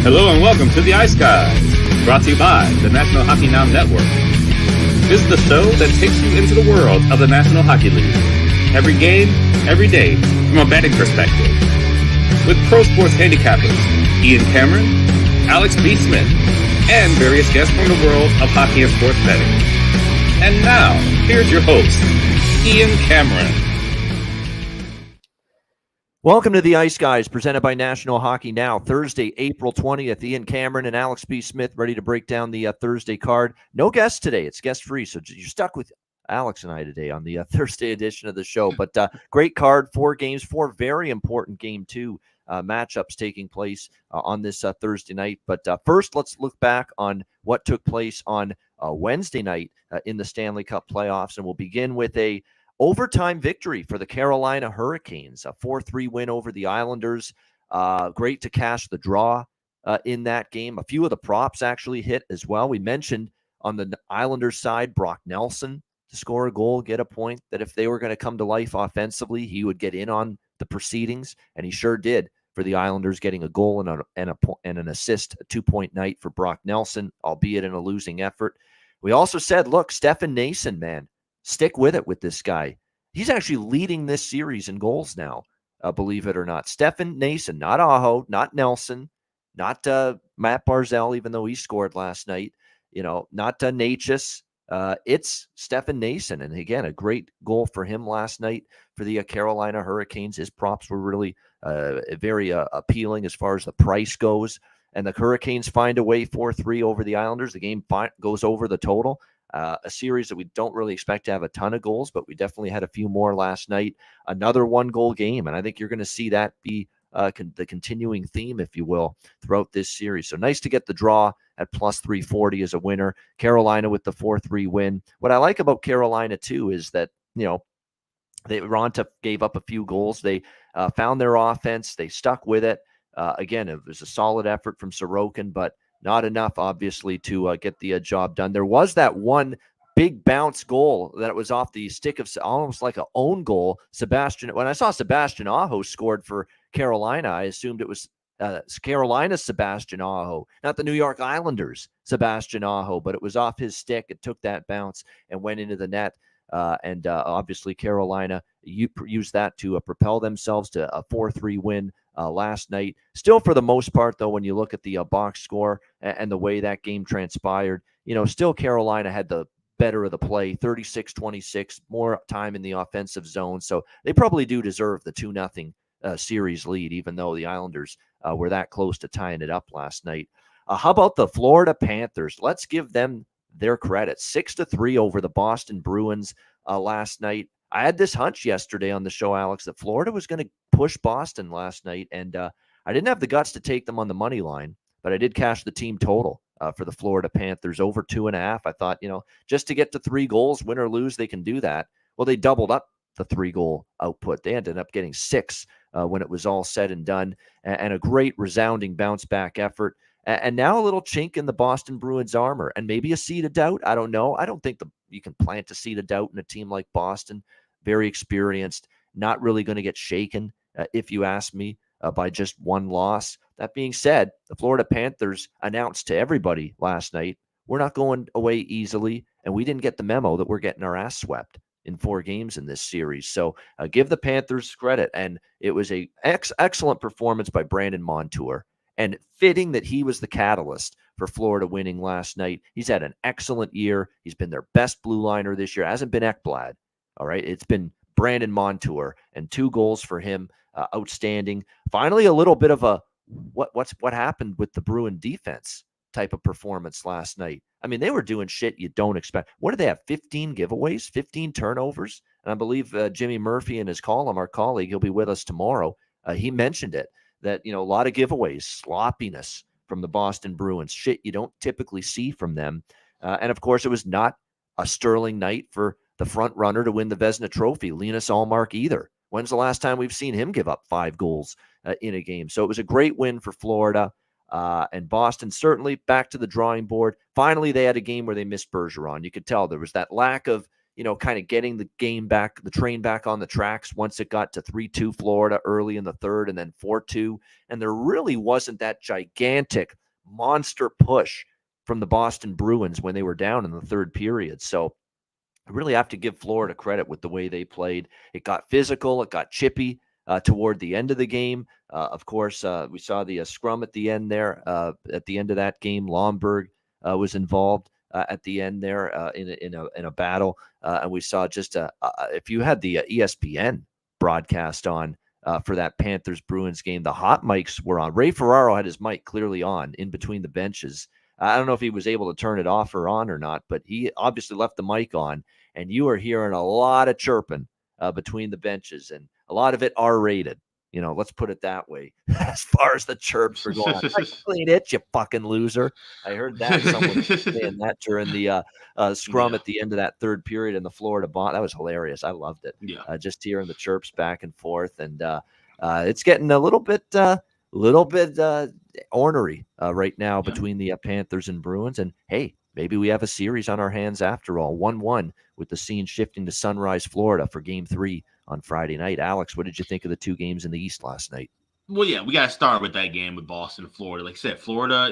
Hello and welcome to the Ice Guys, brought to you by the National Hockey Now Network. This is the show that takes you into the world of the National Hockey League. Every game, every day, from a betting perspective. With pro sports handicappers, Ian Cameron, Alex B. Smith, and various guests from the world of hockey and sports betting. And now, here's your host, Ian Cameron. Welcome to the Ice Guys, presented by National Hockey Now. Thursday, April 20th. Ian Cameron and Alex B. Smith ready to break down the Thursday card. No guests today. It's guest-free, so you're stuck with Alex and I today on the Thursday edition of the show. But great card, 4 games, 4 very important Game 2 matchups taking place on this Thursday night. But first, let's look back on what took place on Wednesday night in the Stanley Cup playoffs, and we'll begin with a overtime victory for the Carolina Hurricanes, a 4-3 win over the Islanders. Great to cash the draw in that game. A few of the props actually hit as well. We mentioned on the Islanders side, Brock Nelson to score a goal, get a point, that if they were going to come to life offensively, he would get in on the proceedings, and he sure did for the Islanders, getting a goal and an assist, a 2-point night for Brock Nelson, albeit in a losing effort. We also said, look, Stefan Noesen, man, stick with it with this guy. He's actually leading this series in goals now, believe it or not. Stefan Noesen, not Aho, not Nelson, not Matt Barzal, even though he scored last night. Not Natchez. It's Stefan Noesen. And again, a great goal for him last night for the Carolina Hurricanes. His props were really very appealing as far as the price goes. And the Hurricanes find a way 4-3 over the Islanders. The game goes over the total. A series that we don't really expect to have a ton of goals, but we definitely had a few more last night. Another 1-goal game, and I think you're going to see that be the continuing theme, if you will, throughout this series. So nice to get the draw at plus 340 as a winner. Carolina with the 4-3 win. What I like about Carolina, too, is that, Ronta gave up a few goals. They found their offense. They stuck with it. Again, it was a solid effort from Sorokin, but not enough, obviously, to get the job done. There was that one big bounce goal that was off the stick of almost like an own goal. When I saw Sebastian Aho scored for Carolina, I assumed it was Carolina's Sebastian Aho, not the New York Islanders' Sebastian Aho, but it was off his stick. It took that bounce and went into the net. And obviously Carolina used that to propel themselves to a 4-3 win last night. Still, for the most part, though, when you look at the box score and the way that game transpired, still Carolina had the better of the play, 36-26, more time in the offensive zone. So they probably do deserve the 2-0 series lead, even though the Islanders were that close to tying it up last night. How about the Florida Panthers? Let's give them their credit. 6-3 over the Boston Bruins last night. I had this hunch yesterday on the show, Alex, that Florida was going to push Boston last night, and I didn't have the guts to take them on the money line, but I did cash the team total for the Florida Panthers over 2.5. I thought, just to get to 3 goals, win or lose, they can do that. Well, they doubled up the 3-goal output. They ended up getting 6 when it was all said and done, and a great resounding bounce-back effort. And now a little chink in the Boston Bruins armor, and maybe a seed of doubt. I don't know. I don't think you can plant a seed of doubt in a team like Boston. Very experienced, not really going to get shaken, if you ask me, by just one loss. That being said, the Florida Panthers announced to everybody last night, we're not going away easily, and we didn't get the memo that we're getting our ass swept in 4 games in this series. So give the Panthers credit, and it was a excellent performance by Brandon Montour. And fitting that he was the catalyst for Florida winning last night. He's had an excellent year. He's been their best blue liner this year. It hasn't been Ekblad. All right. It's been Brandon Montour, and 2 goals for him. Outstanding. Finally, a little bit of a what happened with the Bruin defense type of performance last night. I mean, they were doing shit you don't expect. What did they have? 15 giveaways, 15 turnovers. And I believe Jimmy Murphy in his column, our colleague, he'll be with us tomorrow. He mentioned it. That, a lot of giveaways, sloppiness from the Boston Bruins, shit you don't typically see from them. And, of course, it was not a sterling night for the front runner to win the Vezina Trophy, Linus Ullmark, either. When's the last time we've seen him give up 5 goals in a game? So it was a great win for Florida. And Boston certainly back to the drawing board. Finally, they had a game where they missed Bergeron. You could tell there was that lack of, kind of getting the train back on the tracks once it got to 3-2 Florida early in the third and then 4-2. And there really wasn't that gigantic monster push from the Boston Bruins when they were down in the third period. So I really have to give Florida credit with the way they played. It got physical. It got chippy toward the end of the game. Of course, we saw the scrum at the end there. At the end of that game, Lomberg was involved at the end there in a battle. And we saw just if you had the ESPN broadcast on for that Panthers-Bruins game, the hot mics were on. Ray Ferraro had his mic clearly on in between the benches. I don't know if he was able to turn it off or on or not, but he obviously left the mic on, and you are hearing a lot of chirping between the benches, and a lot of it R-rated. Let's put it that way. As far as the chirps were going, clean it, you fucking loser. I heard that someone saying that during the scrum at the end of that third period in the Florida bond. That was hilarious. I loved it. Yeah. Just hearing the chirps back and forth, and it's getting a little bit ornery right now between the Panthers and Bruins. And hey, maybe we have a series on our hands after all. 1-1 with the scene shifting to Sunrise, Florida for Game 3 on Friday night. Alex, what did you think of the two games in the East last night? Well, yeah, we got to start with that game with Boston and Florida. Like I said, Florida,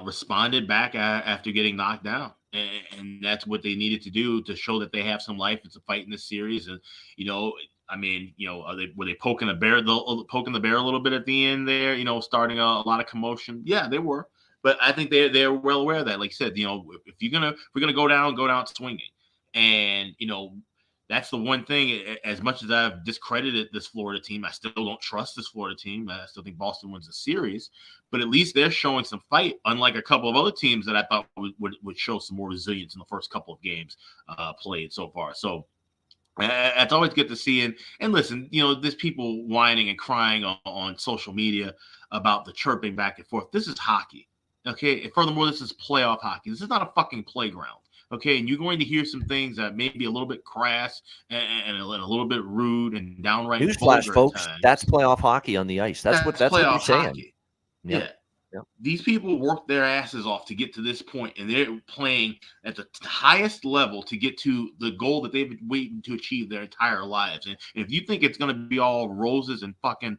responded back after getting knocked down. And that's what they needed to do to show that they have some life. It's a fight in this series. And, were they poking the bear a little bit at the end there, starting a lot of commotion? Yeah, they were. But I think they're well aware of that. Like I said, if we're gonna go down swinging. And, that's the one thing. As much as I've discredited this Florida team, I still don't trust this Florida team. I still think Boston wins the series, but at least they're showing some fight, unlike a couple of other teams that I thought would show some more resilience in the first couple of games played so far. So that's always good to see. And listen, there's people whining and crying on social media about the chirping back and forth. This is hockey, okay? And furthermore, this is playoff hockey. This is not a fucking playground. Okay, and you're going to hear some things that may be a little bit crass and a little bit rude and downright. Newsflash, folks, that's playoff hockey on the ice. That's what you're saying. Hockey. Yeah. These people work their asses off to get to this point, and they're playing at the highest level to get to the goal that they've been waiting to achieve their entire lives. And if you think it's going to be all roses and fucking,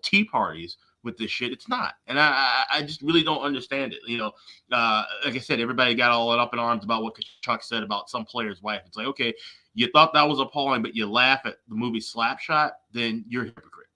tea parties with this shit, it's not. And I just really don't understand it. Like I said, everybody got all up in arms about what Chuck said about some player's wife. It's like, okay, you thought that was appalling, but you laugh at the movie Slapshot, then you're a hypocrite.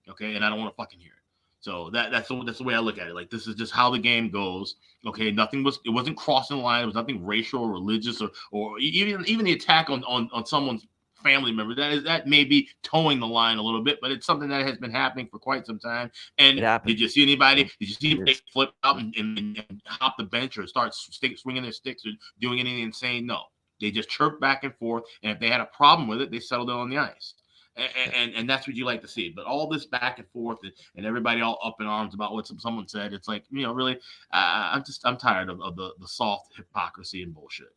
Okay, and I don't want to fucking hear it. So that's the way I look at it. Like, this is just how the game goes. Okay, it wasn't crossing the line. It was nothing racial or religious or even the attack on someone's family member. That may be towing the line a little bit, but it's something that has been happening for quite some time. And did you see anybody? Did you see anybody flip out and hop the bench or start swinging their sticks or doing anything insane? No, they just chirped back and forth. And if they had a problem with it, they settled it on the ice. And that's what you like to see. But all this back and forth and everybody all up in arms about what someone said, it's like, really, I'm tired of the soft hypocrisy and bullshit,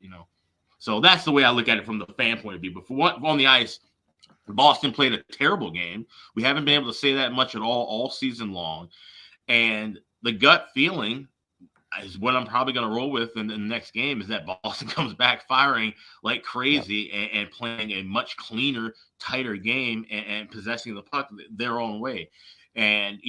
So that's the way I look at it from the fan point of view. But on the ice, Boston played a terrible game. We haven't been able to say that much at all season long. And the gut feeling is what I'm probably going to roll with in the next game, is that Boston comes back firing like crazy and playing a much cleaner, tighter game and possessing the puck their own way. And,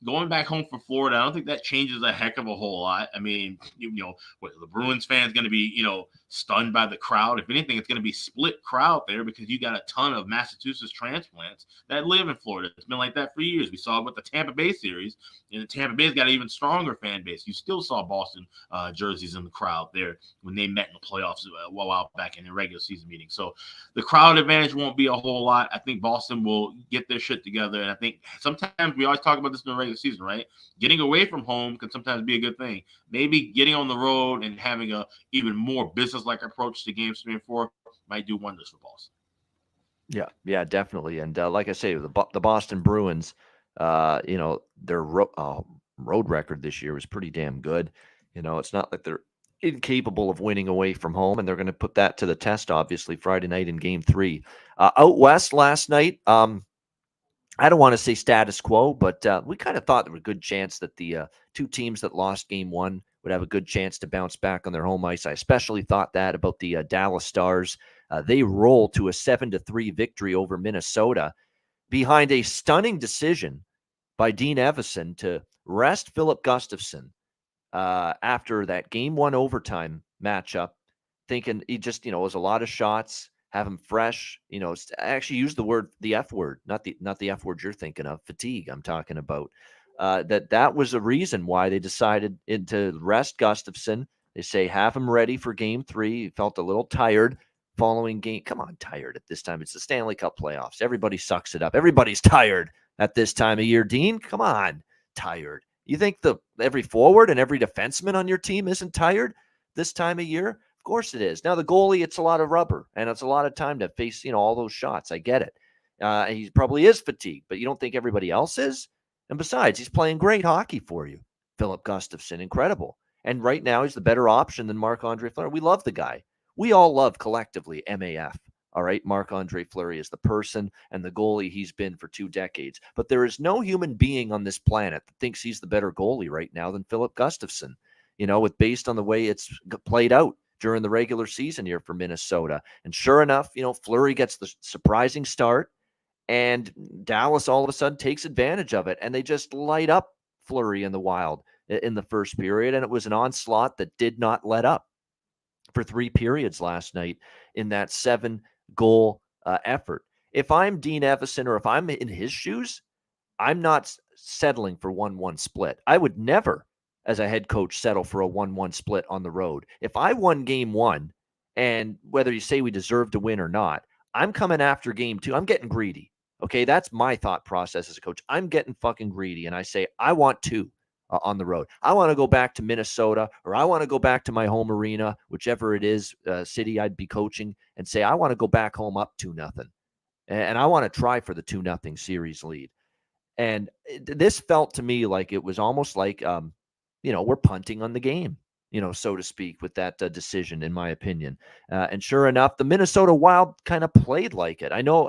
going back home for Florida, I don't think that changes a heck of a whole lot. I mean, the Bruins fans going to be, stunned by the crowd. If anything, it's going to be split crowd there because you got a ton of Massachusetts transplants that live in Florida. It's been like that for years. We saw it with the Tampa Bay series, and the Tampa Bay's got an even stronger fan base. You still saw Boston jerseys in the crowd there when they met in the playoffs a while back in the regular season meeting. So the crowd advantage won't be a whole lot. I think Boston will get their shit together, and I think sometimes we always talk about this in the regular season, right? Getting away from home can sometimes be a good thing. Maybe getting on the road and having a even more business-like approach to games 3 and 4 might do wonders for Boston. Yeah, definitely. And like I say, the Boston Bruins, their road record this year was pretty damn good. It's not like they're incapable of winning away from home, and they're going to put that to the test, obviously, Friday night in Game 3. Out west last night, I don't want to say status quo, but we kind of thought there was a good chance that the two teams that lost Game 1 would have a good chance to bounce back on their home ice. I especially thought that about the Dallas Stars. They roll to a 7-3 victory over Minnesota behind a stunning decision by Dean Evison to rest Philip Gustafsson after that game one overtime matchup, thinking he just, it was a lot of shots, have him fresh, I actually use the F word, not the F word you're thinking of, fatigue I'm talking about. That was a reason why they decided to rest Gustafsson. They say have him ready for game 3. He felt a little tired following game. Come on, tired at this time. It's the Stanley Cup playoffs. Everybody sucks it up. Everybody's tired at this time of year, Dean. Come on, tired. You think every forward and every defenseman on your team isn't tired this time of year? Of course it is. Now, the goalie, it's a lot of rubber, and it's a lot of time to face, all those shots. I get it. He probably is fatigued, but you don't think everybody else is? And besides, he's playing great hockey for you. Philip Gustafsson, incredible. And right now, he's the better option than Marc-Andre Fleury. We love the guy. We all love collectively MAF. All right, Marc-Andre Fleury is the person and the goalie he's been for 2 decades. But there is no human being on this planet that thinks he's the better goalie right now than Philip Gustafsson, based on the way it's played out during the regular season here for Minnesota. And sure enough, Fleury gets the surprising start, and Dallas all of a sudden takes advantage of it, and they just light up Fleury in the Wild in the first period, and it was an onslaught that did not let up for 3 periods last night in that 7-goal effort. If I'm Dean Evison, or if I'm in his shoes, I'm not settling for 1-1 split. I would never, as a head coach, settle for a 1-1 split on the road. If I won game 1, and whether you say we deserve to win or not, I'm coming after game 2. I'm getting greedy. Okay, that's my thought process as a coach. I'm getting fucking greedy, and I say, I want 2 on the road. I want to go back to Minnesota, or I want to go back to my home arena, whichever it is, city I'd be coaching, and say, I want to go back home up 2-0. And I want to try for the 2-0 series lead. And this felt to me like it was almost like, we're punting on the game, so to speak, with that decision, in my opinion. And sure enough, the Minnesota Wild kind of played like it. I know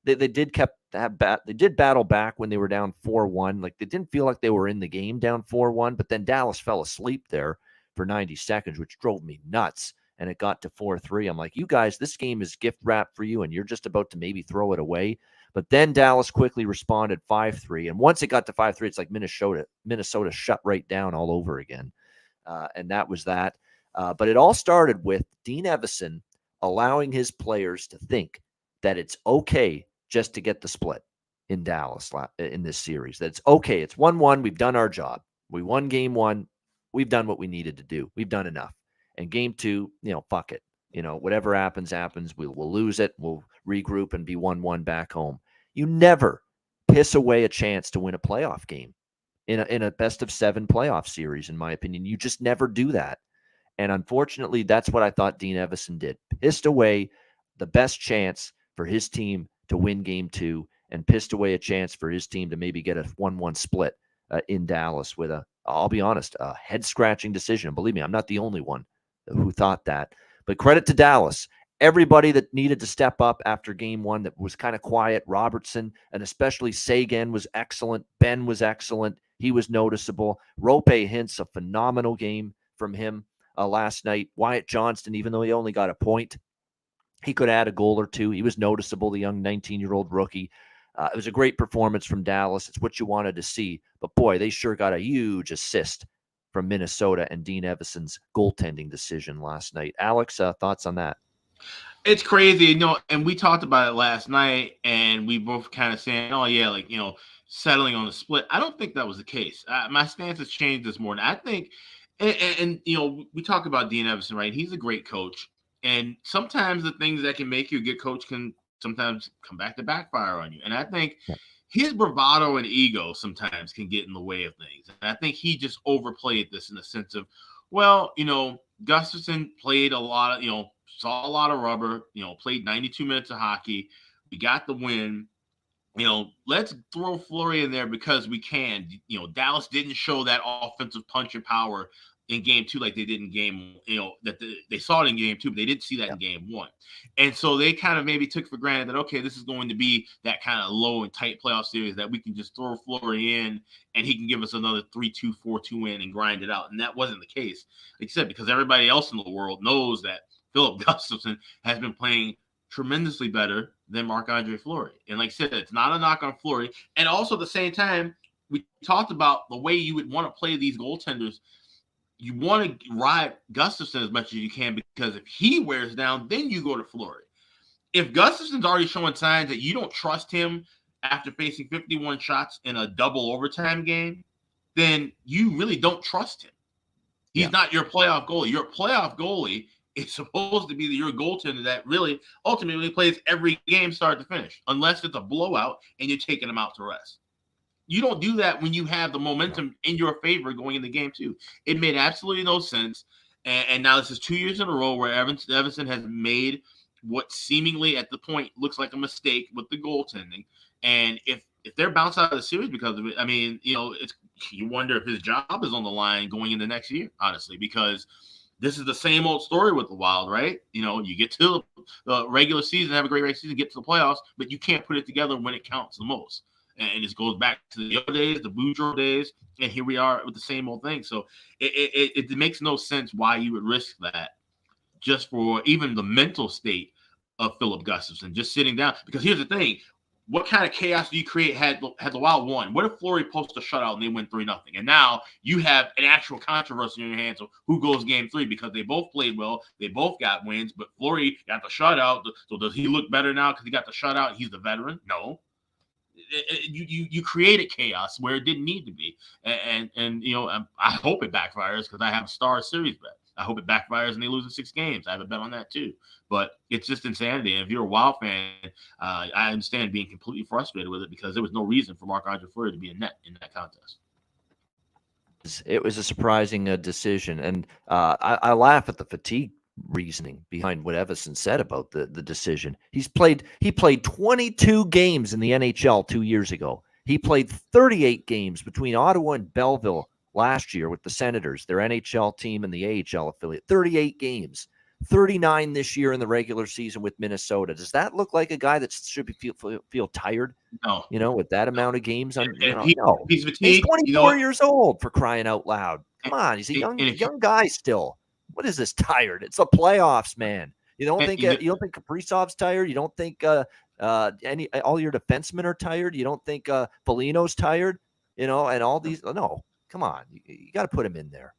they did battle back when they were down 4-1. Like, they didn't feel like they were in the game down 4-1, but then Dallas fell asleep there for 90 seconds, which drove me nuts. And it got to 4-3. I'm like, you guys, this game is gift wrapped for you, and you're just about to maybe throw it away. But then Dallas quickly responded 5-3. And once it got to 5-3, it's like Minnesota shut right down all over again. And that was that. But it all started with Dean Evison allowing his players to think that it's okay just to get the split in Dallas in this series. That it's okay. It's 1-1. We've done our job. We won game 1. We've done what we needed to do. We've done enough. And game 2, fuck it. Whatever happens. We'll lose it. We'll regroup and be 1-1 back home. You never piss away a chance to win a playoff game in a best of 7 playoff series, in my opinion. You just never do that. And unfortunately, that's what I thought Dean Evison did. Pissed away the best chance for his team to win game 2, and pissed away a chance for his team to maybe get a 1-1 split in Dallas with I'll be honest, a head-scratching decision. And believe me, I'm not the only one who thought that. But credit to Dallas. Everybody that needed to step up after game 1 that was kind of quiet, Robertson, and especially Sagan was excellent. Ben was excellent. He was noticeable. Rope Hintz, a phenomenal game from him last night. Wyatt Johnston, even though he only got a point, he could add a goal or 2. He was noticeable, the young 19-year-old rookie. It was a great performance from Dallas. It's what you wanted to see. But boy, they sure got a huge assist from Minnesota and Dean Evison's goaltending decision last night. Alex, thoughts on that? It's crazy, and we talked about it last night, and we both kind of saying, oh, yeah, settling on the split. I don't think that was the case. My stance has changed this morning. I think, and we talk about Dean Evison, right? He's a great coach, and sometimes the things that can make you a good coach can sometimes come back to backfire on you. And I think his bravado and ego sometimes can get in the way of things. And I think he just overplayed this in the sense of, well, Gustafsson played a lot of, saw a lot of rubber, played 92 minutes of hockey. We got the win. Let's throw Fleury in there because we can. Dallas didn't show that offensive punch and power in game 2 like they did in game, that they saw it in game 2, but they didn't see that in game 1. And so they kind of maybe took for granted that, okay, this is going to be that kind of low and tight playoff series that we can just throw Fleury in and he can give us another 3-2, 4-2 win and grind it out. And that wasn't the case, like you said, because everybody else in the world knows that Philip Gustafson has been playing tremendously better than Marc-Andre Fleury. And like I said, it's not a knock on Fleury. And also at the same time, we talked about the way you would want to play these goaltenders. You want to ride Gustafson as much as you can, because if he wears down, then you go to Fleury. If Gustafson's already showing signs that you don't trust him after facing 51 shots in a double overtime game, then you really don't trust him. He's not your playoff goalie. Your playoff goalie is supposed to be your goaltender that really ultimately plays every game start to finish, unless it's a blowout and you're taking him out to rest. You don't do that when you have the momentum in your favor going into game 2. It made absolutely no sense. And now this is 2 years in a row where Evason has made what seemingly at the point looks like a mistake with the goaltending. And if they're bounced out of the series because of it, I mean, you wonder if his job is on the line going into next year, honestly, because this is the same old story with the Wild, right? You get to the regular season, have a great regular season, get to the playoffs, but you can't put it together when it counts the most. And it goes back to the other days, the Boudreaux days, and here we are with the same old thing. So it makes no sense why you would risk that just for even the mental state of Philip Gustafson, just sitting down. Because here's the thing. What kind of chaos do you create had the Wild won? What if Fleury posts a shutout and they win 3-0? And now you have an actual controversy in your hands of who goes game 3, because they both played well. They both got wins, but Fleury got the shutout. So does he look better now because he got the shutout and he's the veteran? No. You created chaos where it didn't need to be. And I hope it backfires, because I have a Star Series bet. I hope it backfires and they lose in 6 games. I have a bet on that too. But it's just insanity. And if you're a Wild fan, I understand being completely frustrated with it, because there was no reason for Marc-Andre Fleury to be in net in that contest. It was a surprising decision. And I laugh at the fatigue reasoning behind what Evason said about the decision. He played 22 games in the NHL 2 years ago. He played 38 games between Ottawa and Belleville last year with the Senators, their NHL team and the AHL affiliate. 38 games, 39 this year in the regular season with Minnesota. Does that look like a guy that should feel tired? No. With that amount of games? No. He's fatigued. He's 24 years old, for crying out loud. Come on, he's a young guy still. What is this tired? It's the playoffs, man. You don't think Kaprizov's tired? You don't think all your defensemen are tired? You don't think Foligno's tired? And all these. No, come on. You got to put him in there.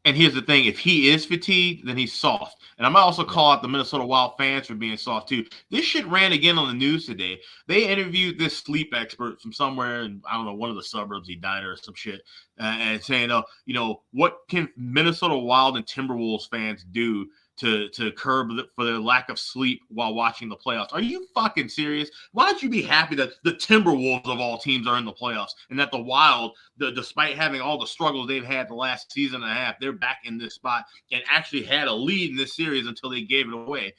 And here's the thing. If he is fatigued, then he's soft. And I might also call out the Minnesota Wild fans for being soft too. This shit ran again on the news today. They interviewed this sleep expert from somewhere in, I don't know, one of the suburbs, Edina or some shit, and saying, what can Minnesota Wild and Timberwolves fans do to curb for their lack of sleep while watching the playoffs? Are you fucking serious? Why don't you be happy that the Timberwolves of all teams are in the playoffs, and that the Wild, despite having all the struggles they've had the last season and a half, they're back in this spot and actually had a lead in this series until they gave it away?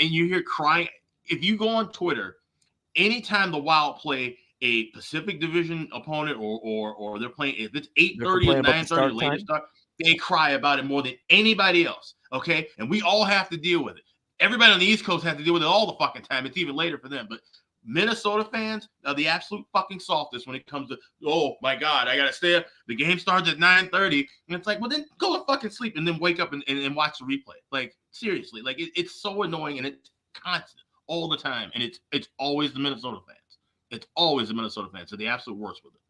And you hear crying. If you go on Twitter, anytime the Wild play a Pacific Division opponent or they're playing, if it's 8:30 and 9:30 later start, they cry about it more than anybody else. Okay, and we all have to deal with it. Everybody on the East Coast has to deal with it all the fucking time. It's even later for them. But Minnesota fans are the absolute fucking softest when it comes to, oh my God, I gotta stay up. The game starts at 9:30, and it's like, well, then go to fucking sleep and then wake up and watch the replay. Like, seriously, like it's so annoying, and it's constant all the time, and it's always the Minnesota fans. It's always the Minnesota fans. They're the absolute worst with it.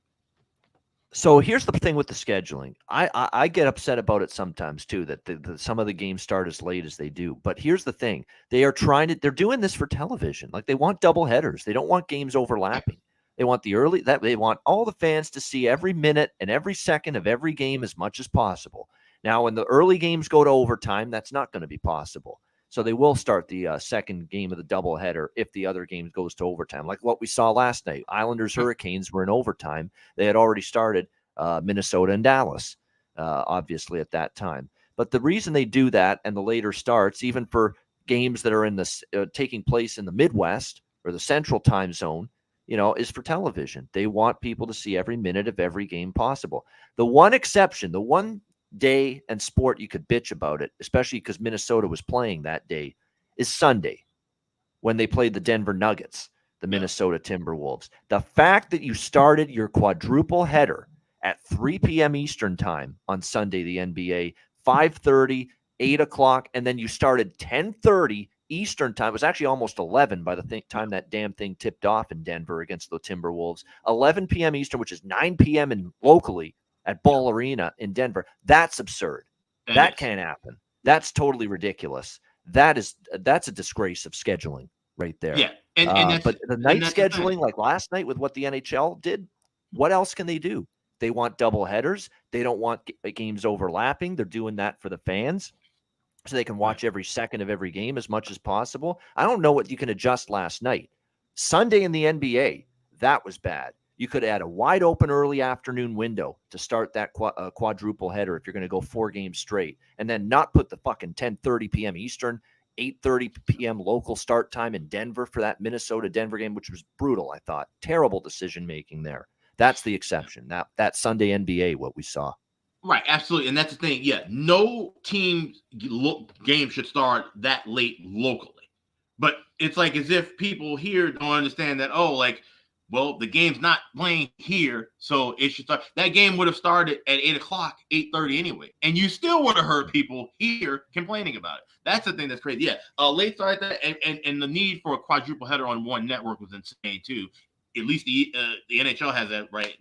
So here's the thing with the scheduling. I get upset about it sometimes too, that some of the games start as late as they do. But here's the thing. They're doing this for television. Like, they want double headers. They don't want games overlapping. They want they want all the fans to see every minute and every second of every game as much as possible. Now, when the early games go to overtime, that's not going to be possible. So they will start the second game of the doubleheader if the other game goes to overtime, like what we saw last night. Islanders Hurricanes were in overtime. They had already started Minnesota and Dallas, obviously, at that time. But the reason they do that and the later starts, even for games that are in taking place in the Midwest or the Central Time Zone, is for television. They want people to see every minute of every game possible. The one exception, the one day and sport you could bitch about it, especially because Minnesota was playing that day, is Sunday when they played the Denver Nuggets, the Minnesota Timberwolves. The fact that you started your quadruple header at 3 p.m. Eastern time on Sunday, the NBA, 5:30, 8 o'clock, and then you started 10:30 Eastern time. It was actually almost 11 by the time that damn thing tipped off in Denver against the Timberwolves. 11 p.m. Eastern, which is 9 p.m. locally at Ball Arena in Denver. That's absurd. That can't happen. That's totally ridiculous. That's a disgrace of scheduling right there. Yeah, and but the night scheduling, like last night with what the NHL did, what else can they do? They want double headers. They don't want games overlapping. They're doing that for the fans so they can watch every second of every game as much as possible. I don't know what you can adjust last night. Sunday in the NBA, that was bad. You could add a wide open early afternoon window to start that quadruple header if you're going to go 4 games straight, and then not put the fucking 10:30 p.m. Eastern, 8:30 p.m. local start time in Denver for that Minnesota-Denver game, which was brutal, I thought. Terrible decision-making there. That's the exception. That Sunday NBA, what we saw. Right, absolutely. And that's the thing. Yeah, no team game should start that late locally. But it's like as if people here don't understand that, well, the game's not playing here, so it should start. That game would have started at 8 o'clock, 8:30 anyway. And you still would have heard people here complaining about it. That's the thing that's crazy. Yeah, late start that, and the need for a quadruple header on one network was insane too. At least the NHL has that, right?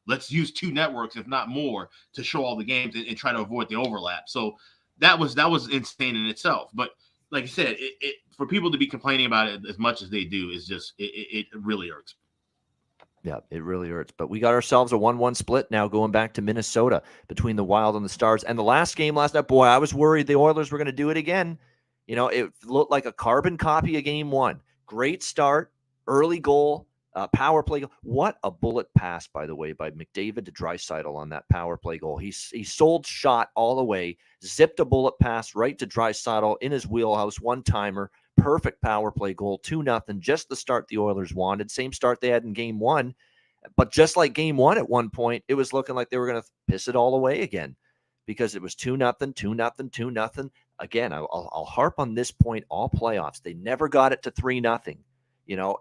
Let's use 2 networks, if not more, to show all the games and try to avoid the overlap. So that was insane in itself. But like I said, it for people to be complaining about it as much as they do is just it really irks. Yeah, it really hurts. But we got ourselves a 1-1 split now going back to Minnesota between the Wild and the Stars. And the last game last night, boy, I was worried the Oilers were going to do it again. It looked like a carbon copy of game 1. Great start, early goal. Power play. What a bullet pass, by the way, by McDavid to Draisaitl on that power play goal. He sold shot all the way, zipped a bullet pass right to Draisaitl in his wheelhouse, one-timer, perfect power play goal, 2-0, just the start the Oilers wanted. Same start they had in game 1. But just like game 1 at one point, it was looking like they were going to piss it all away again because it was 2-0, 2-0, 2-0. Again, I'll harp on this point all playoffs. They never got it to 3-0.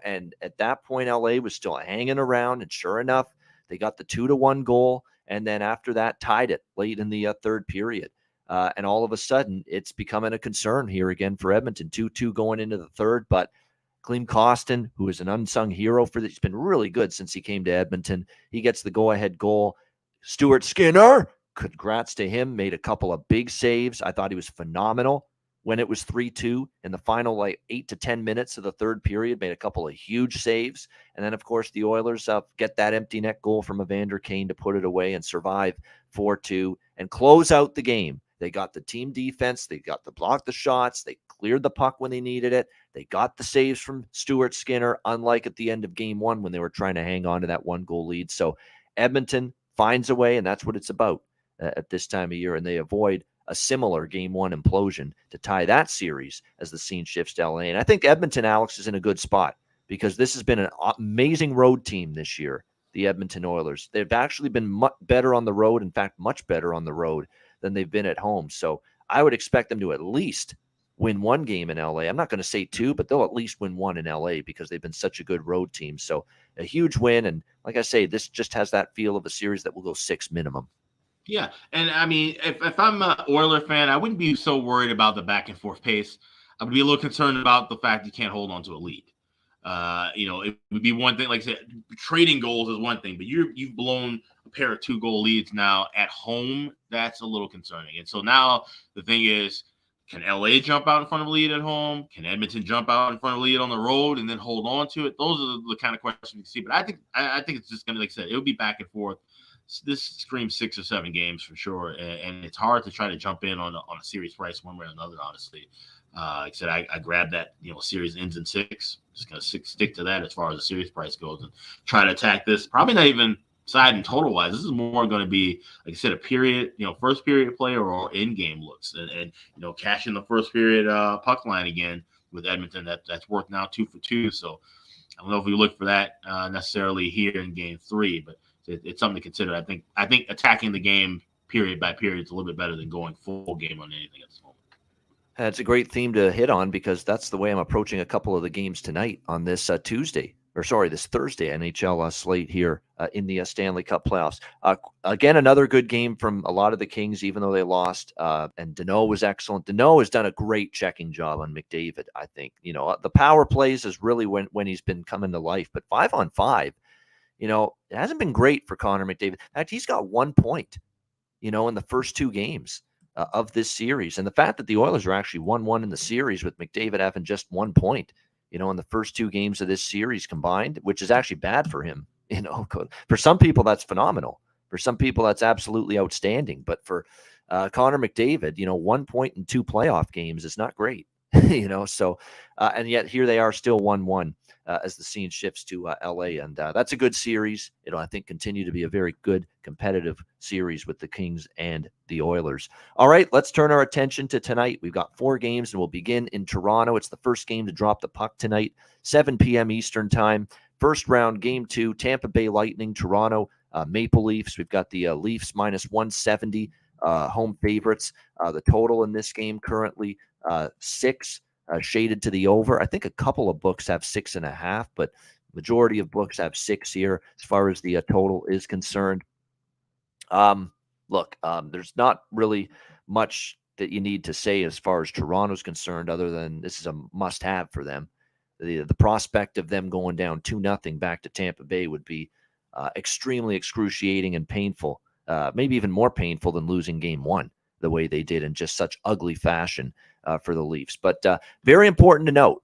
And at that point, LA was still hanging around. And sure enough, they got the 2-1 goal. And then after that, tied it late in the third period. And all of a sudden, it's becoming a concern here again for Edmonton. 2-2 going into the third. But Klim Kostin, who is an unsung hero for this, he's been really good since he came to Edmonton. He gets the go-ahead goal. Stuart Skinner, congrats to him, made a couple of big saves. I thought he was phenomenal. When it was 3-2 in the final 8 to 10 minutes of the third period, made a couple of huge saves. And then, of course, the Oilers get that empty net goal from Evander Kane to put it away and survive 4-2 and close out the game. They got the team defense. They got to block the shots. They cleared the puck when they needed it. They got the saves from Stuart Skinner, unlike at the end of game 1 when they were trying to hang on to that 1-goal lead. So Edmonton finds a way, and that's what it's about at this time of year, and they avoid a similar game 1 implosion to tie that series as the scene shifts to LA. And I think Edmonton, Alex, is in a good spot because this has been an amazing road team this year, the Edmonton Oilers. They've actually been much better on the road, in fact, much better on the road than they've been at home. So I would expect them to at least win 1 game in LA. I'm not going to say 2, but they'll at least win 1 in LA because they've been such a good road team. So a huge win. And like I say, this just has that feel of a series that will go 6 minimum. Yeah, and I mean, if I'm an Oiler fan, I wouldn't be so worried about the back and forth pace. I would be a little concerned about the fact you can't hold on to a lead. It would be one thing, like I said, trading goals is one thing, but you've blown a pair of 2-goal leads now at home. That's a little concerning. And so now the thing is, can LA jump out in front of a lead at home? Can Edmonton jump out in front of a lead on the road and then hold on to it? Those are the kind of questions you see. But I think it's just going to, like I said, it would be back and forth. This screams 6 or 7 games for sure, and it's hard to try to jump in on a series price one way or another. Honestly, like I said, I grabbed that series ends in 6. Just gonna stick to that as far as the series price goes, and try to attack this. Probably not even side and total wise. This is more going to be, like I said, a period, first period play or in game looks, and cash in the first period puck line again with Edmonton. That's worth now 2 for 2. So I don't know if we look for that necessarily here in game 3, but it's something to consider. I think attacking the game period by period is a little bit better than going full game on anything at this moment. That's a great theme to hit on because that's the way I'm approaching a couple of the games tonight on this Tuesday. this Thursday NHL slate here in the Stanley Cup playoffs. Again, another good game from a lot of the Kings, even though they lost. And Deneau was excellent. Deneau has done a great checking job on McDavid, I think. The power plays is really when he's been coming to life. But 5-on-5, it hasn't been great for Connor McDavid. In fact, he's got 1 point, in the first 2 games of this series. And the fact that the Oilers are actually 1-1 in the series with McDavid having just 1 point, in the first 2 games of this series combined, which is actually bad for him. For some people, that's phenomenal. For some people, that's absolutely outstanding. But for Connor McDavid, 1 point in 2 playoff games is not great. So and yet here they are still 1-1 as the scene shifts to LA. And that's a good series. It'll, I think, continue to be a very good competitive series with the Kings and the Oilers. All right, let's turn our attention to tonight. We've got 4 games, and we'll begin in Toronto. It's the first game to drop the puck tonight, 7 p.m. Eastern time. First round, game 2, Tampa Bay Lightning, Toronto Maple Leafs. We've got the Leafs minus 170 home favorites. The total in this game currently 6, shaded to the over. I think a couple of books have 6.5, but majority of books have 6 here as far as the total is concerned. Look, there's not really much that you need to say as far as Toronto's concerned, other than this is a must-have for them. The prospect of them going down 2-0 back to Tampa Bay would be extremely excruciating and painful, maybe even more painful than losing game 1 the way they did in just such ugly fashion for the Leafs. But very important to note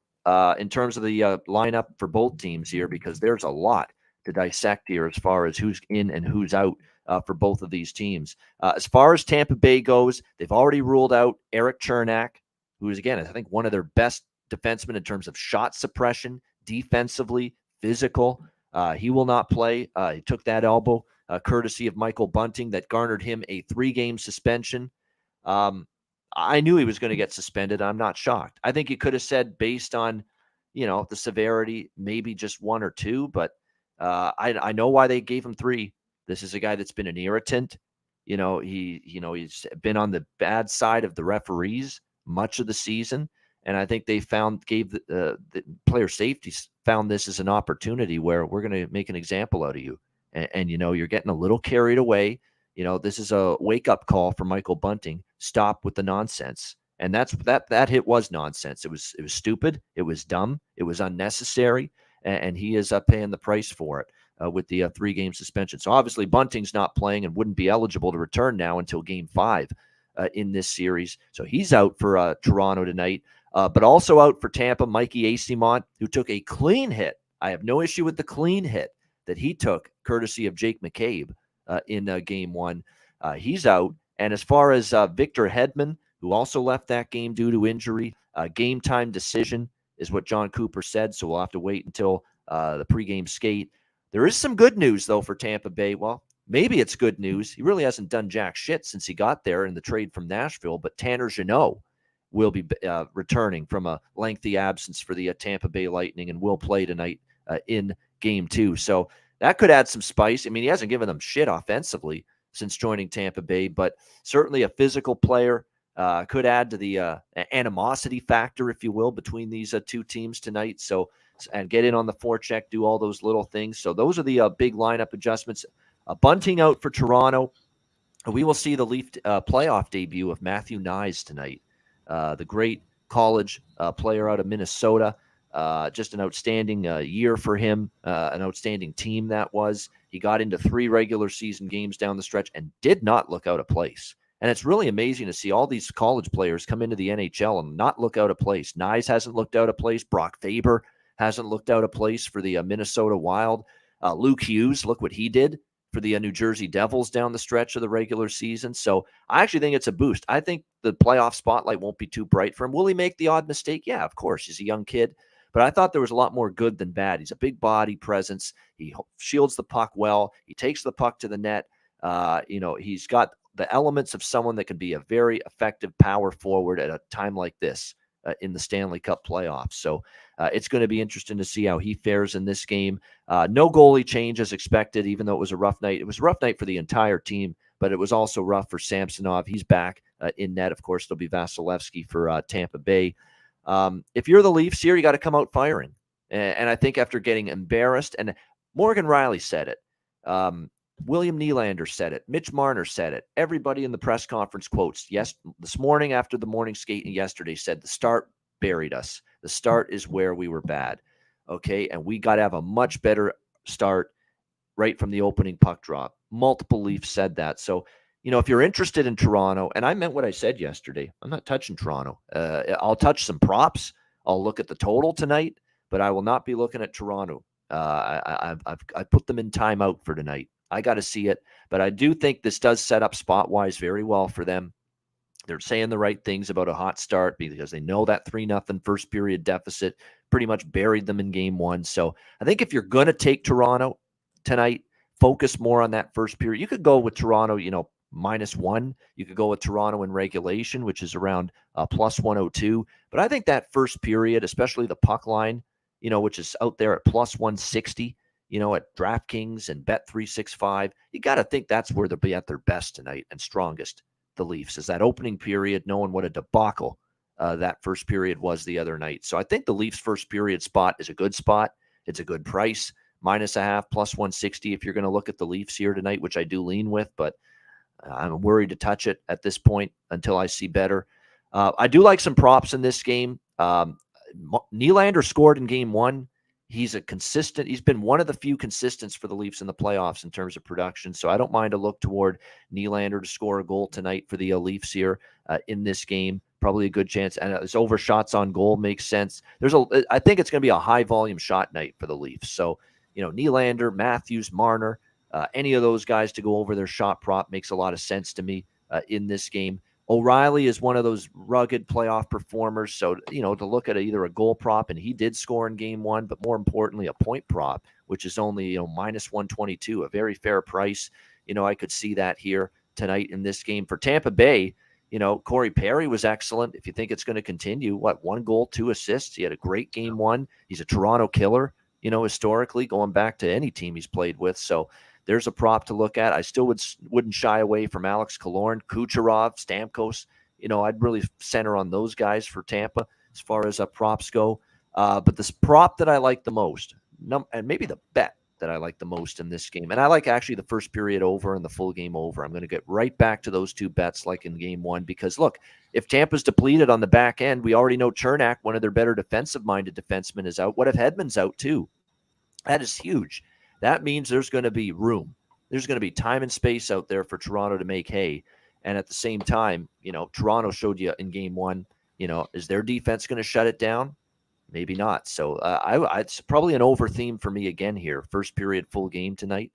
in terms of the lineup for both teams here, because there's a lot to dissect here as far as who's in and who's out for both of these teams. As far as Tampa Bay goes, they've already ruled out Eric Chernak, who is, again, I think one of their best defensemen in terms of shot suppression, defensively, physical. He will not play. He took that elbow courtesy of Michael Bunting that garnered him a 3-game suspension. I knew he was going to get suspended. I'm not shocked. I think you could have said, based on, the severity, maybe just 1 or 2, but I know why they gave him 3. This is a guy that's been an irritant. He's been on the bad side of the referees much of the season. And I think they gave the player safety found this as an opportunity where we're going to make an example out of you. And you're getting a little carried away. This is a wake-up call for Michael Bunting. Stop with the nonsense. And that hit was nonsense. It was stupid. It was dumb. It was unnecessary. And he is paying the price for it with the 3-game suspension. So obviously Bunting's not playing and wouldn't be eligible to return now until game 5 in this series. So he's out for Toronto tonight. But also out for Tampa, Mikey Eyssimont, who took a clean hit. I have no issue with the clean hit that he took, courtesy of Jake McCabe in game 1. He's out. And as far as Victor Hedman, who also left that game due to injury, game time decision is what John Cooper said. So we'll have to wait until the pregame skate. There is some good news, though, for Tampa Bay. Well, maybe it's good news. He really hasn't done jack shit since he got there in the trade from Nashville. But Tanner Jeannot will be returning from a lengthy absence for the Tampa Bay Lightning and will play tonight in game 2. So that could add some spice. I mean, he hasn't given them shit offensively since joining Tampa Bay, but certainly a physical player could add to the animosity factor, if you will, between these 2 teams tonight. So, and get in on the forecheck, do all those little things. So those are the big lineup adjustments. Bunting out for Toronto. We will see the Leaf playoff debut of Matthew Nyes tonight. The great college player out of Minnesota. Just an outstanding year for him, an outstanding team that was. He got into 3 regular season games down the stretch and did not look out of place. And it's really amazing to see all these college players come into the NHL and not look out of place. Nyes hasn't looked out of place. Brock Faber hasn't looked out of place for the Minnesota Wild. Luke Hughes, look what he did for the New Jersey Devils down the stretch of the regular season. So I actually think it's a boost. I think the playoff spotlight won't be too bright for him. Will he make the odd mistake? Yeah, of course. He's a young kid. But I thought there was a lot more good than bad. He's a big body presence. He shields the puck well. He takes the puck to the net. He's got the elements of someone that can be a very effective power forward at a time like this in the Stanley Cup playoffs. So it's going to be interesting to see how he fares in this game. No goalie change as expected, even though it was a rough night. It was a rough night for the entire team, but it was also rough for Samsonov. He's back in net. Of course, there'll be Vasilevsky for Tampa Bay. If you're the Leafs here, you got to come out firing. And I think after getting embarrassed, and Morgan Riley said it, William Nylander said it, Mitch Marner said it, everybody in the press conference quotes, yes, this morning after the morning skate and yesterday said the start buried us. The start is where we were bad. Okay, and we got to have a much better start right from the opening puck drop. Multiple Leafs said that. So, if you're interested in Toronto, and I meant what I said yesterday, I'm not touching Toronto. I'll touch some props. I'll look at the total tonight, but I will not be looking at Toronto. I put them in timeout for tonight. I got to see it, but I do think this does set up spot-wise very well for them. They're saying the right things about a hot start because they know that 3-0 first period deficit pretty much buried them in game one. So I think if you're going to take Toronto tonight, focus more on that first period. You could go with Toronto, -1. You could go with Toronto in regulation, which is around plus 102. But I think that first period, especially the puck line, which is out there at plus 160, at DraftKings and Bet365, you got to think that's where they'll be at their best tonight and strongest. The Leafs is that opening period, knowing what a debacle that first period was the other night. So I think the Leafs first period spot is a good spot. It's a good price, -0.5, plus 160 if you're going to look at the Leafs here tonight, which I do lean with, but I'm worried to touch it at this point until I see better. I do like some props in this game. Nylander scored in game one. He's been one of the few consistents for the Leafs in the playoffs in terms of production. So I don't mind a look toward Nylander to score a goal tonight for the Leafs here in this game. Probably a good chance. And his over shots on goal makes sense. I think it's going to be a high volume shot night for the Leafs. So, Nylander, Matthews, Marner, any of those guys to go over their shot prop makes a lot of sense to me in this game. O'Reilly is one of those rugged playoff performers. So, to look at either a goal prop, and he did score in game one, but more importantly, a point prop, which is only, -122, a very fair price. I could see that here tonight in this game. For Tampa Bay, Corey Perry was excellent. If you think it's going to continue, 1 goal, 2 assists. He had a great game one. He's a Toronto killer, historically, going back to any team he's played with. So, there's a prop to look at. I still wouldn't shy away from Alex Killorn, Kucherov, Stamkos. I'd really center on those guys for Tampa as far as props go. But this prop that I like the most, and maybe the bet that I like the most in this game, and I like actually the first period over and the full game over. I'm going to get right back to those two bets like in game one because, look, if Tampa's depleted on the back end, we already know Chernak, one of their better defensive-minded defensemen, is out. What if Hedman's out too? That is huge. That means there's going to be room. There's going to be time and space out there for Toronto to make hay. And at the same time, Toronto showed you in game one, is their defense going to shut it down? Maybe not. So it's probably an over theme for me again here. First period, full game tonight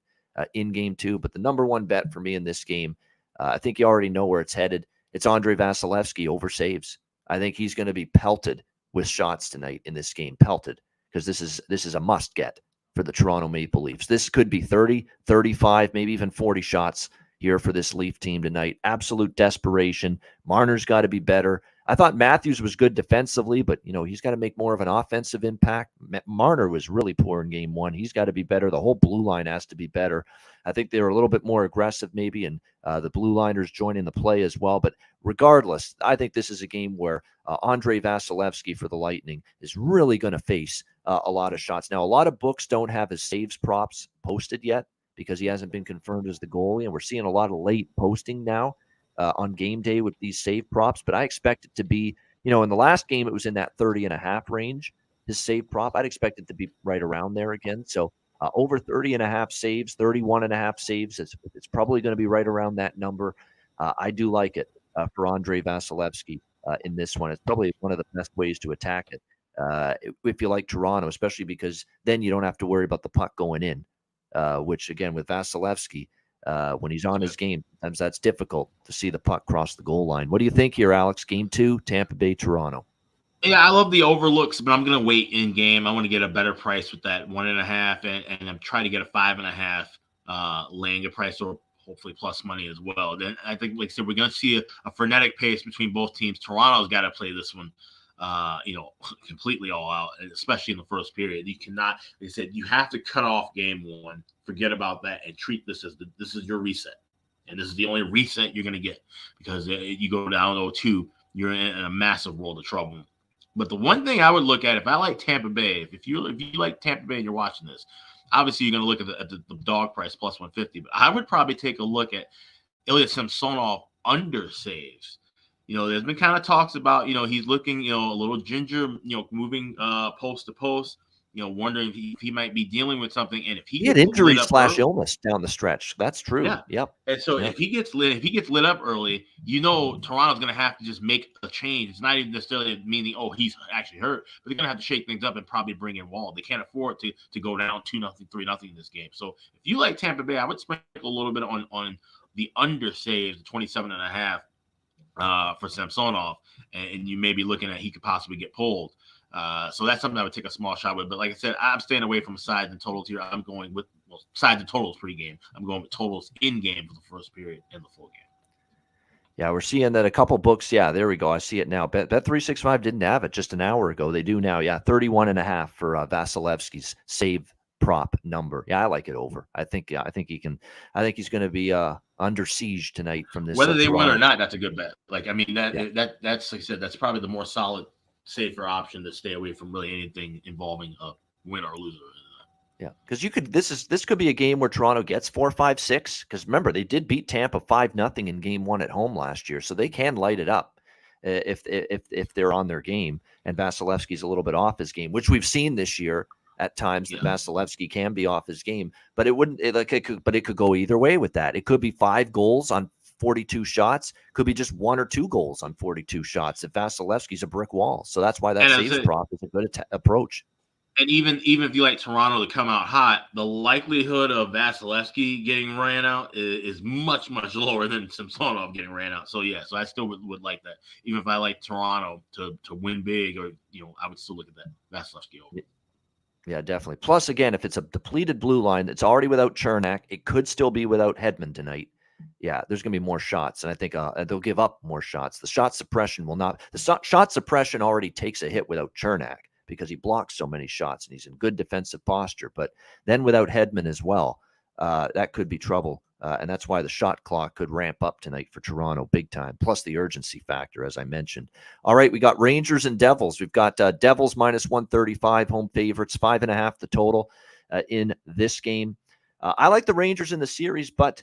in game two. But the number one bet for me in this game, I think you already know where it's headed. It's Andrei Vasilevskiy over saves. I think he's going to be pelted with shots tonight in this game. Pelted, because this is a must get for the Toronto Maple Leafs. This could be 30, 35, maybe even 40 shots here for this Leaf team tonight. Absolute desperation. Marner's got to be better. I thought Matthews was good defensively, but, he's got to make more of an offensive impact. Marner was really poor in game one. He's got to be better. The whole blue line has to be better. I think they were a little bit more aggressive maybe, and the blue liners joining the play as well. But regardless, I think this is a game where Andrei Vasilevskiy for the Lightning is really going to face a lot of shots. Now, a lot of books don't have his saves props posted yet because he hasn't been confirmed as the goalie, and we're seeing a lot of late posting now on game day with these save props. But I expect it to be, in the last game, it was in that 30.5 range, his save prop. I'd expect it to be right around there again. So over 30.5 saves, 31.5 saves, it's probably going to be right around that number. I do like it for Andrei Vasilevskiy in this one. It's probably one of the best ways to attack it. If you like Toronto, especially because then you don't have to worry about the puck going in, which again with Vasilevskiy, when he's on his game, sometimes that's difficult to see the puck cross the goal line. What do you think here, Alex? Game 2, Tampa Bay, Toronto. Yeah, I love the overlooks, but I'm going to wait in game. I want to get a better price with that 1.5, and I'm trying to get a 5.5 laying a price or hopefully plus money as well. Then I think, like I said, we're going to see a frenetic pace between both teams. Toronto's got to play this one, completely all out, especially in the first period. You cannot, they said, you have to cut off game one, forget about that, and treat this as this is your reset. And this is the only reset you're going to get because you go down 0-2, you're in a massive world of trouble. But the one thing I would look at, if I like Tampa Bay, if you like Tampa Bay and you're watching this, obviously you're going to look at the dog price plus 150. But I would probably take a look at Ilya Samsonov under saves. There's been kind of talks about, he's looking, a little ginger, moving post to post. Wondering if he might be dealing with something, and if he had injury / illness down the stretch. That's true. Yeah. Yep. And so if he gets lit up early, Toronto's going to have to just make a change. It's not even necessarily meaning, he's actually hurt, but they're going to have to shake things up and probably bring in Wall. They can't afford to go down 2-0, 3-0 in this game. So if you like Tampa Bay, I would sprinkle a little bit on the under saves, 27.5 for Samsonov, and you may be looking at he could possibly get pulled. So that's something I would take a small shot with. But like I said, I'm staying away from sides and totals here. I'm going with sides and totals pregame. I'm going with totals in game for the first period and the full game. Yeah, we're seeing that a couple books. Yeah, there we go. I see it now. Bet365 didn't have it just an hour ago. They do now. Yeah, 31.5 for Vasilevsky's save prop number. Yeah, I like it over. I think he can. I think he's going to be under siege tonight from this. Whether they win or not, that's a good bet. That's like I said, that's probably the more solid, safer option to stay away from really anything involving a win or loser. Yeah, because this could be a game where Toronto gets 4, 5, 6. Because remember, they did beat Tampa 5-0 in Game 1 at home last year, so they can light it up if they're on their game. And Vasilevsky's a little bit off his game, which we've seen this year at times. That Vasilevsky can be off his game, but it could go either way with that. It could be 5 goals on 42 shots, could be just 1 or 2 goals on 42 shots if Vasilevsky's a brick wall. So that's why that saves prop is a good approach. And even if you like Toronto to come out hot, the likelihood of Vasilevsky getting ran out is much, much lower than Samsonov getting ran out. So so I still would like that. Even if I like Toronto to win big, or I would still look at that Vasilevsky over. Yeah, definitely. Plus, again, if it's a depleted blue line that's already without Chernak, it could still be without Hedman tonight. Yeah, there's going to be more shots, and I think they'll give up more shots. The shot suppression will not. The shot suppression already takes a hit without Chernak, because he blocks so many shots and he's in good defensive posture. But then without Hedman as well, that could be trouble. And that's why the shot clock could ramp up tonight for Toronto big time, plus the urgency factor, as I mentioned. All right, we got Rangers and Devils. We've got Devils minus 135, home favorites, 5.5 the total in this game. I like the Rangers in the series, but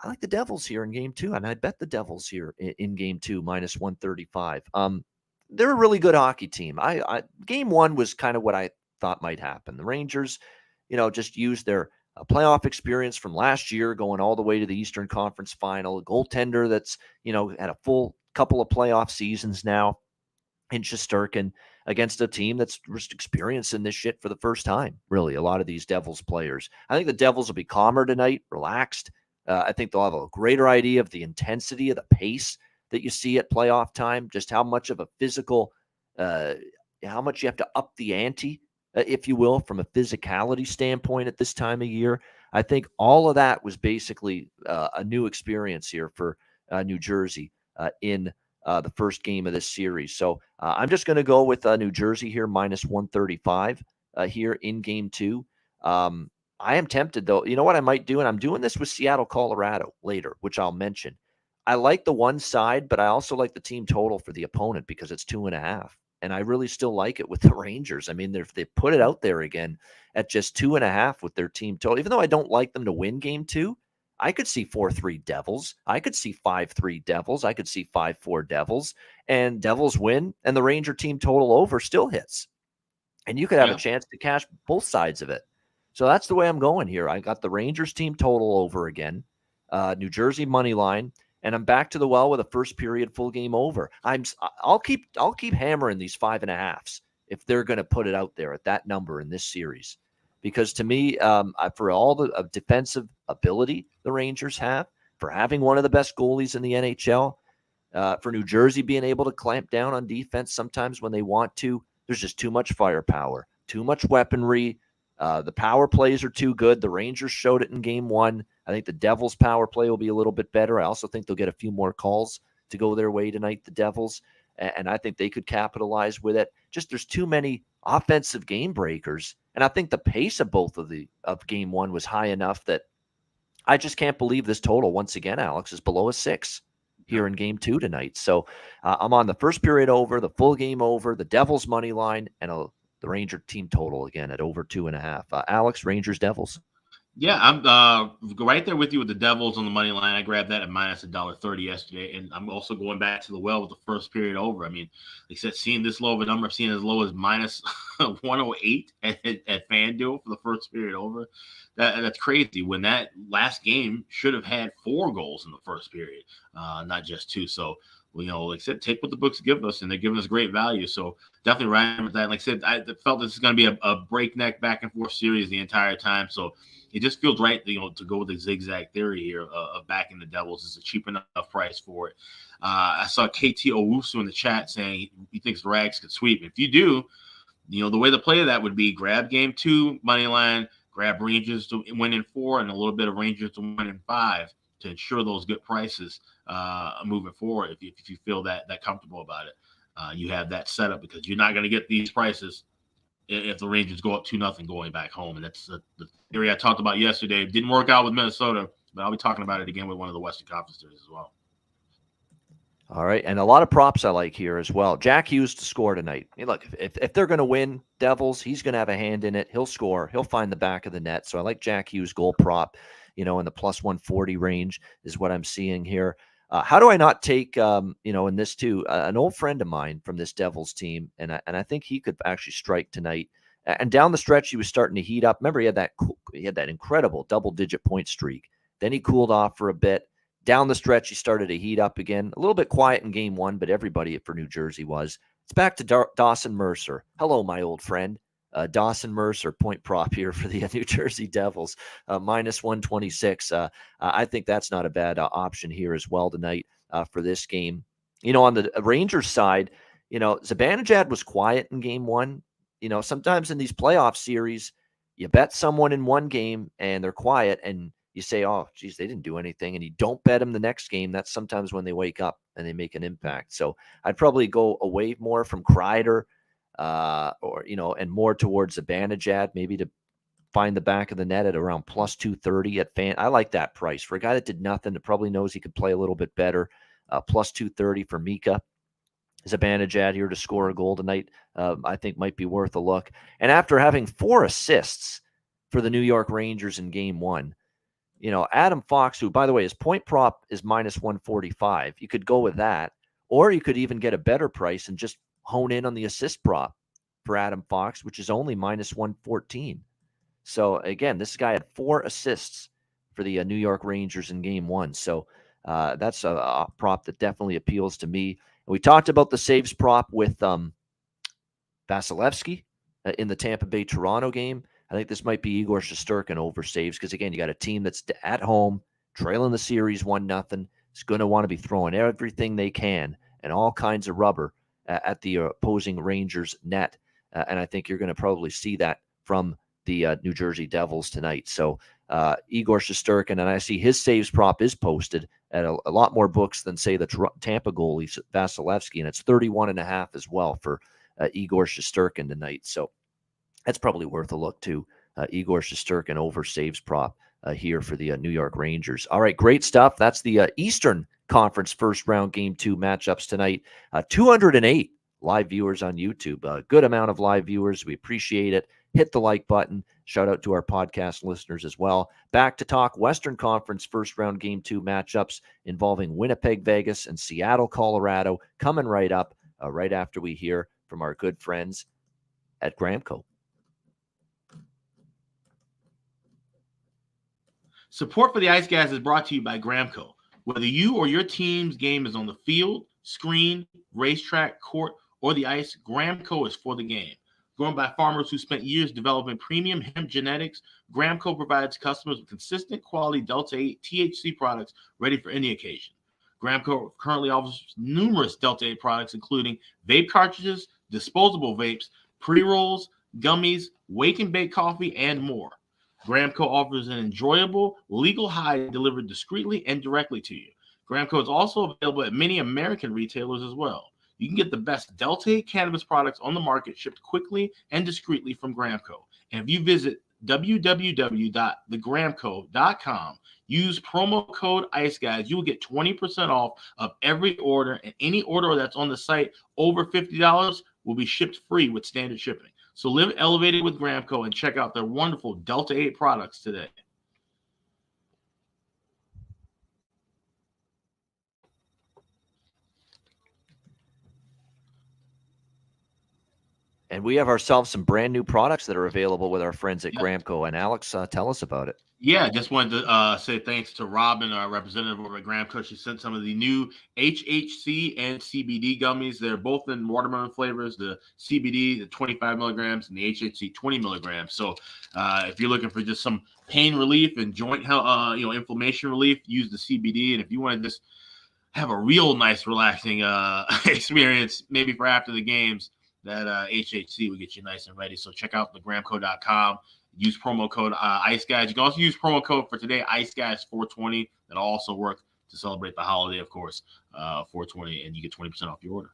I like the Devils here in Game 2, and I'd bet the Devils here in Game 2, minus 135. They're a really good hockey team. Game 1 was kind of what I thought might happen. The Rangers, just used their playoff experience from last year, going all the way to the Eastern Conference Final. A goaltender that's, had a full couple of playoff seasons now in Shesterkin, against a team that's just experiencing this shit for the first time, really, a lot of these Devils players. I think the Devils will be calmer tonight, relaxed. I think they'll have a greater idea of the intensity of the pace that you see at playoff time, just how much of a physical, how much you have to up the ante, if you will, from a physicality standpoint at this time of year. I think all of that was basically a new experience here for New Jersey in the first game of this series. So I'm just going to go with New Jersey here, minus 135 here in Game 2. I am tempted, though. You know what I might do? And I'm doing this with Seattle, Colorado later, which I'll mention. I like the one side, but I also like the team total for the opponent because it's 2.5. And I really still like it with the Rangers. I mean, if they put it out there again at just 2.5 with their team total, even though I don't like them to win Game 2, I could see 4-3 Devils. I could see 5-3 Devils. I could see 5-4 Devils. And Devils win, and the Ranger team total over still hits. And you could have a chance to cash both sides of it. So that's the way I'm going here. I got the Rangers team total over again, New Jersey money line. And I'm back to the well with a first period full game over. I'll keep hammering these 5.5s if they're going to put it out there at that number in this series, because to me, for all the defensive ability the Rangers have, for having one of the best goalies in the NHL, for New Jersey being able to clamp down on defense sometimes when they want to, there's just too much firepower, too much weaponry. The power plays are too good. The Rangers showed it in Game 1. I think the Devils' power play will be a little bit better. I also think they'll get a few more calls to go their way tonight, the Devils, and I think they could capitalize with it. Just there's too many offensive game breakers, and I think the pace of both of Game 1 was high enough that I just can't believe this total once again, Alex, is below a 6. here in game 2 tonight. So I'm on the first period over, the full game over, the Devils money line, and the Ranger team total again at over 2.5. Alex, Rangers, Devils. Yeah, I'm right there with you with the Devils on the money line. I grabbed that at minus $1.30 yesterday, and I'm also going back to the well with the first period over. I mean, like I said, seeing this low of a number, seeing as low as minus 108 at FanDuel for the first period over, that's crazy. When that last game should have had 4 goals in the first period, not just 2. So, like I said, take what the books give us, and they're giving us great value. So definitely right with that. Like I said, I felt this is going to be a breakneck back and forth series the entire time. So it just feels right, to go with the zigzag theory here of backing the Devils. It's a cheap enough price for it. I saw KT Owusu in the chat saying he thinks the Rags could sweep. If you do, the way to play that would be grab game 2 money line, grab Rangers to win in 4, and a little bit of Rangers to win in 5 to ensure those good prices moving forward. If you feel that comfortable about it, you have that set up, because you're not going to get these prices if the Rangers go up 2-0 going back home. And that's the theory I talked about yesterday. It didn't work out with Minnesota, but I'll be talking about it again with one of the Western Conference series as well. All right, and a lot of props I like here as well. Jack Hughes to score tonight. Hey, look, if they're going to win, Devils, he's going to have a hand in it. He'll score. He'll find the back of the net. So I like Jack Hughes goal prop, in the plus 140 range is what I'm seeing here. How do I not take, in this too, an old friend of mine from this Devils team, and I think he could actually strike tonight. And down the stretch, he was starting to heat up. Remember, he had that incredible double-digit point streak. Then he cooled off for a bit. Down the stretch, he started to heat up again. A little bit quiet in game 1, but everybody for New Jersey was. It's back to Dawson Mercer. Hello, my old friend. Dawson Mercer, point prop here for the New Jersey Devils, minus 126. I think that's not a bad option here as well tonight for this game. On the Rangers side, Zibanejad was quiet in game 1. Sometimes in these playoff series, you bet someone in one game and they're quiet, and you say, oh, geez, they didn't do anything, and you don't bet them the next game. That's sometimes when they wake up and they make an impact. So I'd probably go away more from Kreider, and more towards Zibanejad, maybe to find the back of the net at around plus 230 at fan. I like that price for a guy that did nothing, that probably knows he could play a little bit better. Plus 230 for Mika. Zibanejad here to score a goal tonight, I think might be worth a look. And after having 4 assists for the New York Rangers in game 1, Adam Fox, who, by the way, his point prop is minus 145. You could go with that, or you could even get a better price and just hone in on the assist prop for Adam Fox, which is only minus 114. So again, this guy had 4 assists for the New York Rangers in game 1. So that's a prop that definitely appeals to me. And we talked about the saves prop with Vasilevsky in the Tampa Bay Toronto game. I think this might be Igor Shesterkin over saves, because again, you got a team that's at home, trailing the series 1-0. It's going to want to be throwing everything they can and all kinds of rubber at the opposing Rangers net. And I think you're going to probably see that from the New Jersey Devils tonight. So Igor Shesterkin, and I see his saves prop is posted at a lot more books than, say, the Tampa goalie Vasilevsky, and it's 31.5 as well for Igor Shesterkin tonight. So that's probably worth a look too. Igor Shesterkin over saves prop here for the New York Rangers. All right, great stuff. That's the Eastern Conference first round game 2 matchups tonight. 208 live viewers on YouTube. A good amount of live viewers. We appreciate it. Hit the like button. Shout out to our podcast listeners as well. Back to talk Western Conference first round game 2 matchups involving Winnipeg, Vegas, and Seattle, Colorado, coming right up right after we hear from our good friends at Gramco. Support for the Ice Guys is brought to you by Gramco. Whether you or your team's game is on the field, screen, racetrack, court, or the ice, Gramco is for the game. Grown by farmers who spent years developing premium hemp genetics, Gramco provides customers with consistent quality Delta 8 THC products ready for any occasion. Gramco currently offers numerous Delta 8 products, including vape cartridges, disposable vapes, pre-rolls, gummies, wake and bake coffee, and more. Gramco offers an enjoyable, legal high delivered discreetly and directly to you. Gramco is also available at many American retailers as well. You can get the best Delta 8 cannabis products on the market shipped quickly and discreetly from Gramco. And if you visit www.thegramco.com. Use promo code Ice Guys. You will get 20% off of every order, and any order that's on the site over $50 will be shipped free with standard shipping. So live elevated with Gramco and check out their wonderful Delta 8 products today. And we have ourselves some brand new products that are available with our friends at Gramco. And Alex, tell us about it. Yeah, just wanted to say thanks to Robin, our representative over at Gramco. She sent some of the new HHC and CBD gummies. They're both in watermelon flavors. The CBD, the 25 milligrams, and the HHC 20 milligrams. So if you're looking for just some pain relief and joint health, inflammation relief, use the CBD. And if you want to just have a real nice, relaxing experience, maybe for after the games, that HHC will get you nice and ready. So check out thegramco.com. Use promo code Ice Guys. You can also use promo code for today, Ice Guys 420. That'll also work to celebrate the holiday, of course, 420, and you get 20% off your order.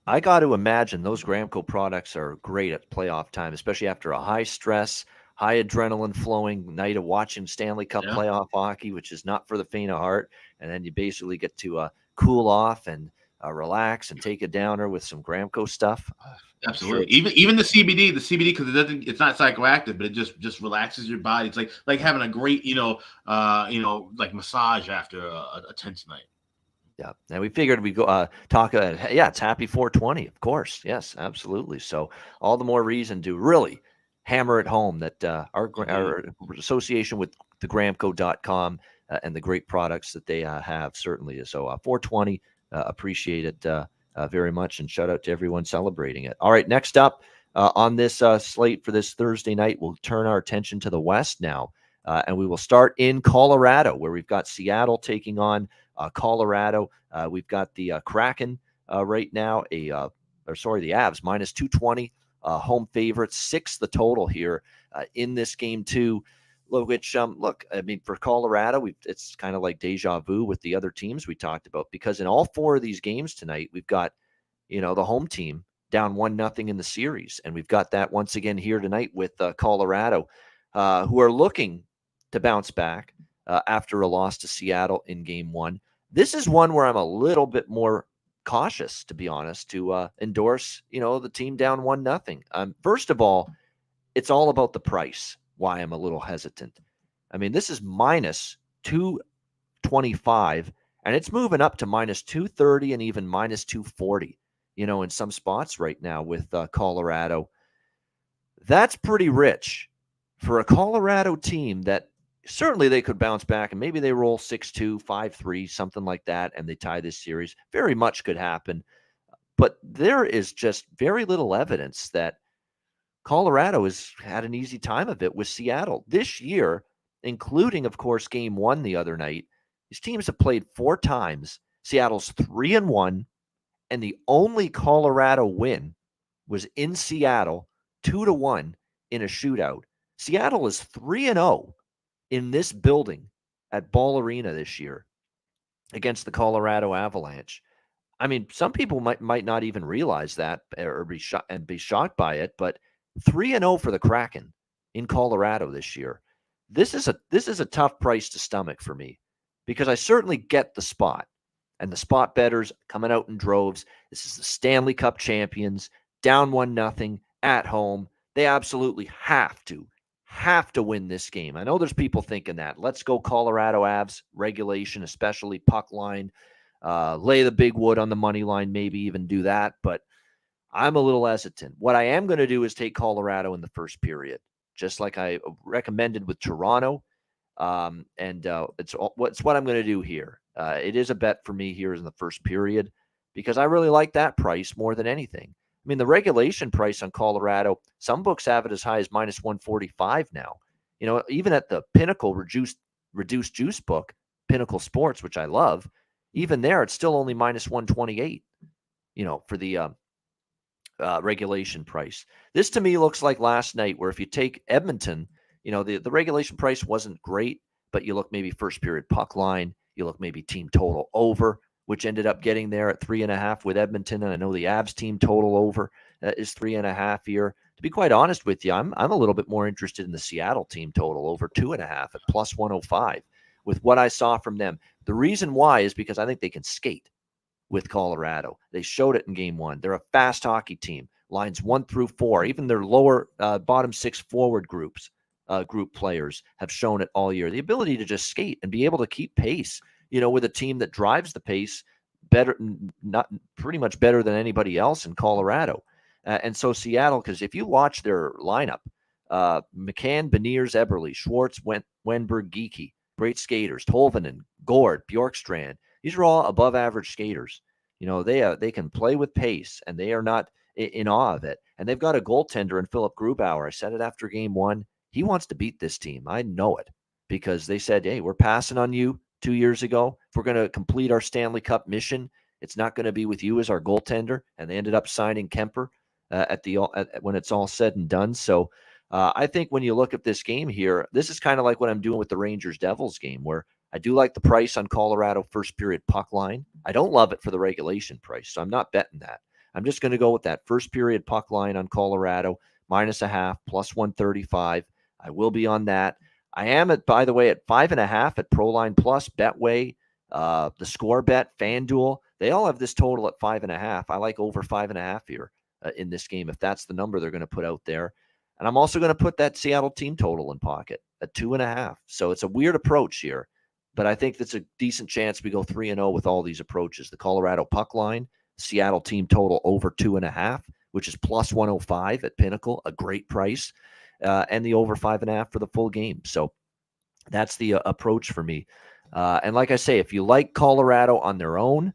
I got to imagine those Gramco products are great at playoff time, especially after a high stress, high adrenaline flowing night of watching Stanley Cup playoff hockey, which is not for the faint of heart. And then you basically get to cool off and relax and take a downer with some Gramco stuff. Absolutely. Even the CBD because it's not psychoactive, but it just relaxes your body. It's like having a great like massage after a tense night. Yeah, and we figured we'd go talk. It's happy 420, of course. Yes, absolutely. So all the more reason to really hammer it home that our association with the Gramco.com and the great products that they have certainly is. So 420. Appreciate it very much, and shout out to everyone celebrating it. All right, next up on this slate for this Thursday night, we'll turn our attention to the West now, and we will start in Colorado, where we've got Seattle taking on Colorado. We've got the Kraken right now, the Avs minus 220, home favorites, 6 the total here in this game too. Which, I mean, for Colorado, it's kind of like deja vu with the other teams we talked about, because in all 4 of these games tonight, we've got, the home team down 1-0 in the series. And we've got that once again here tonight with Colorado, who are looking to bounce back after a loss to Seattle in game 1. This is one where I'm a little bit more cautious, to be honest, to endorse, the team down 1-0. First of all, it's all about the price. Why I'm a little hesitant. I mean, this is minus 225, and it's moving up to minus 230 and even minus 240, in some spots right now with Colorado. That's pretty rich for a Colorado team that certainly they could bounce back, and maybe they roll 6-2, 5-3, something like that, and they tie this series. Very much could happen. But there is just very little evidence that Colorado has had an easy time of it with Seattle this year, including, of course, game 1 the other night. These teams have played 4 times. Seattle's 3-1, and the only Colorado win was in Seattle, 2-1 in a shootout. Seattle is 3-0 in this building at Ball Arena this year against the Colorado Avalanche. I mean, some people might not even realize that or be shocked by it, but 3-0 for the Kraken in Colorado this year. This is a tough price to stomach for me, because I certainly get the spot, and the spot bettors coming out in droves. This is the Stanley Cup champions, down 1-0 at home. They absolutely have to win this game. I know there's people thinking that. Let's go Colorado Avs, regulation, especially puck line, lay the big wood on the money line, maybe even do that, but I'm a little hesitant. What I am going to do is take Colorado in the first period, just like I recommended with Toronto. It's what I'm going to do here. It is a bet for me here in the first period, because I really like that price more than anything. I mean, the regulation price on Colorado, some books have it as high as minus 145 now. Even at the Pinnacle reduced juice book, Pinnacle Sports, which I love, even there, it's still only minus 128, for the regulation price. This to me looks like last night, where if you take Edmonton, the regulation price wasn't great, but you look maybe first period puck line, you look maybe team total over, which ended up getting there at 3.5 with Edmonton. And I know the Avs team total over is 3.5 here. be quite honest with you, I'm a little bit more interested in the Seattle team total over 2.5 at plus 105 with what I saw from them. The reason why is because I think they can skate with Colorado. They showed it in game one. They're a fast hockey team. Lines 1 through 4, even their lower bottom 6 forward group players have shown it all year. The ability to just skate and be able to keep pace, with a team that drives the pace better, not pretty much better than anybody else in Colorado. And so Seattle, because if you watch their lineup, McCann, Beniers, Eberle, Schwartz, Wenberg, Geekie, great skaters, Tolvanen, Gord, Bjorkstrand. These are all above average skaters. They can play with pace, and they are not in awe of it. And they've got a goaltender in Philip Grubauer. I said it after game one. He wants to beat this team. I know it because they said, hey, we're passing on you 2 years ago. If we're going to complete our Stanley Cup mission, it's not going to be with you as our goaltender. And they ended up signing Kemper when it's all said and done. So I think when you look at this game here, this is kind of like what I'm doing with the Rangers-Devils game, where I do like the price on Colorado first period puck line. I don't love it for the regulation price, so I'm not betting that. I'm just going to go with that first period puck line on Colorado, -0.5, plus 135. I will be on that. I am by the way, at 5.5 at Proline Plus, Betway, the Score Bet, FanDuel. They all have this total at 5.5. I like over 5.5 here in this game, if that's the number they're going to put out there. And I'm also going to put that Seattle team total in pocket at 2.5. So it's a weird approach here, but I think that's a decent chance we go 3-0 with all these approaches. The Colorado puck line, Seattle team total over 2.5, which is plus 105 at Pinnacle, a great price, and the over 5.5 for the full game. So that's the approach for me. And like I say, if you like Colorado on their own,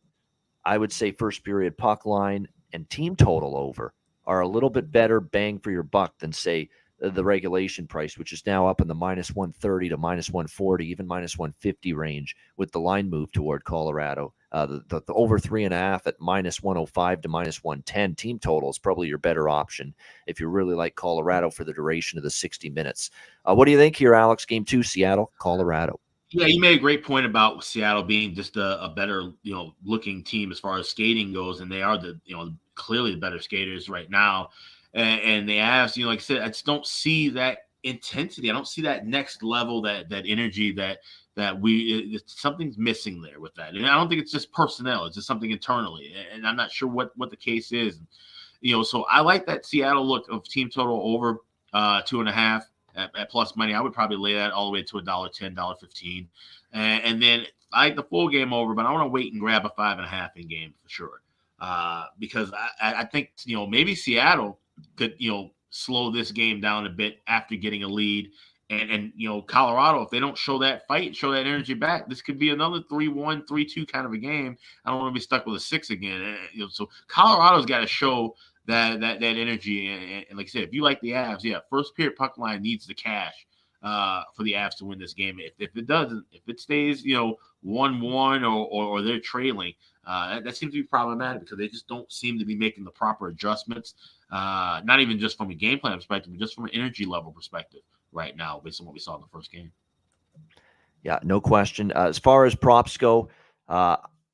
I would say first period puck line and team total over are a little bit better bang for your buck than, say, the regulation price, which is now up in the -130 to -140, even -150 range with the line move toward Colorado. The over 3.5 at -105 to -110 team total is probably your better option if you really like Colorado for the duration of the 60 minutes. What do you think here, Alex? Game 2, Seattle, Colorado. Yeah, you made a great point about Seattle being just a better, looking team as far as skating goes, and they are clearly the better skaters right now. And they have, like I said, I just don't see that intensity. I don't see that next level, that energy that something's missing there with that. And I don't think it's just personnel; it's just something internally, and I'm not sure what the case is. So I like that Seattle look of team total over 2.5. At plus money. I would probably lay that all the way to $1.10, $1.15. And then I like the full game over, but I want to wait and grab a 5.5 in game for sure. Because I think, maybe Seattle could, slow this game down a bit after getting a lead. And Colorado, if they don't show that fight, show that energy back, this could be another 3-1, 3-2 kind of a game. I don't want to be stuck with a 6 again. So Colorado's got to show that energy. And like I said, if you like the Avs, first period puck line needs the cash for the Avs to win this game. If it doesn't, if it stays, 1-1 or they're trailing, that seems to be problematic because they just don't seem to be making the proper adjustments, not even just from a game plan perspective, but just from an energy level perspective right now, based on what we saw in the first game. Yeah, no question. As far as props go,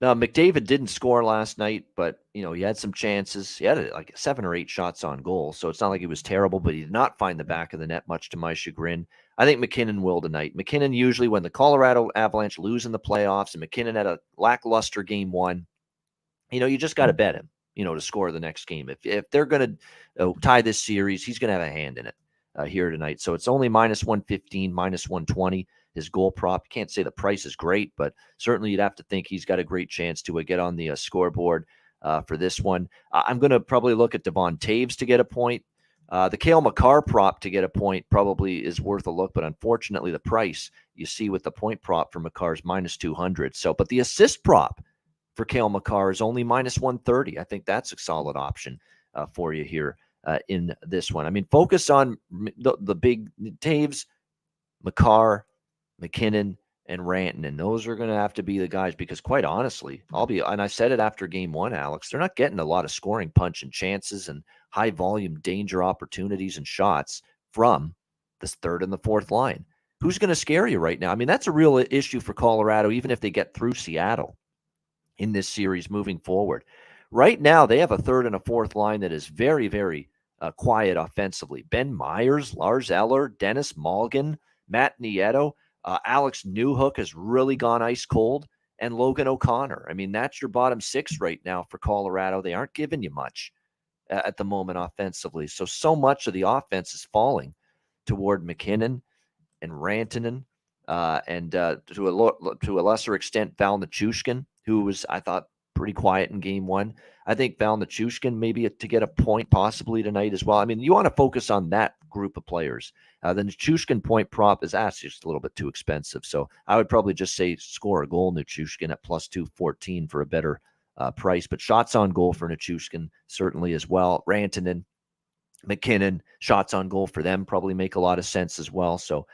McDavid didn't score last night, but he had some chances. He had like 7 or 8 shots on goal, so it's not like he was terrible, but he did not find the back of the net, much to my chagrin. I think McKinnon will tonight. McKinnon, usually when the Colorado Avalanche lose in the playoffs and McKinnon had a lackluster game 1, you just got to bet him, to score the next game. If they're going to tie this series, he's going to have a hand in it here tonight. So it's only -115, -120. His goal prop. Can't say the price is great, but certainly you'd have to think he's got a great chance to get on the scoreboard for this one. I'm going to probably look at Devon Taves to get a point. The Cale Makar prop to get a point probably is worth a look, but unfortunately the price you see with the point prop for Makar is -200. So, but the assist prop for Cale Makar is only -130. I think that's a solid option for you here in this one. I mean, focus on the big Taves, Makar, McKinnon, and Rantanen. Those are going to have to be the guys because, quite honestly, and I said it after game 1, Alex, they're not getting a lot of scoring punch and chances and high volume danger opportunities and shots from this third and the fourth line. Who's going to scare you right now? I mean, that's a real issue for Colorado, even if they get through Seattle in this series moving forward. Right now, they have a third and a fourth line that is very, very quiet offensively. Ben Myers, Lars Eller, Dennis Malgin, Matt Nieto, Alex Newhook has really gone ice cold, and Logan O'Connor. I mean, that's your bottom six right now for Colorado. They aren't giving you much at the moment offensively. So much of the offense is falling toward McKinnon and Rantanen, and to a lesser extent, Val Nichushkin, who was, I thought, pretty quiet in game one. I think Val Nichushkin maybe to get a point possibly tonight as well. I mean, you want to focus on that group of players. The Nichushkin point prop is actually just a little bit too expensive. So I would probably just say score a goal Nichushkin at plus 214 for a better price. But shots on goal for Nichushkin certainly as well. Rantanen, McKinnon, shots on goal for them probably make a lot of sense as well. So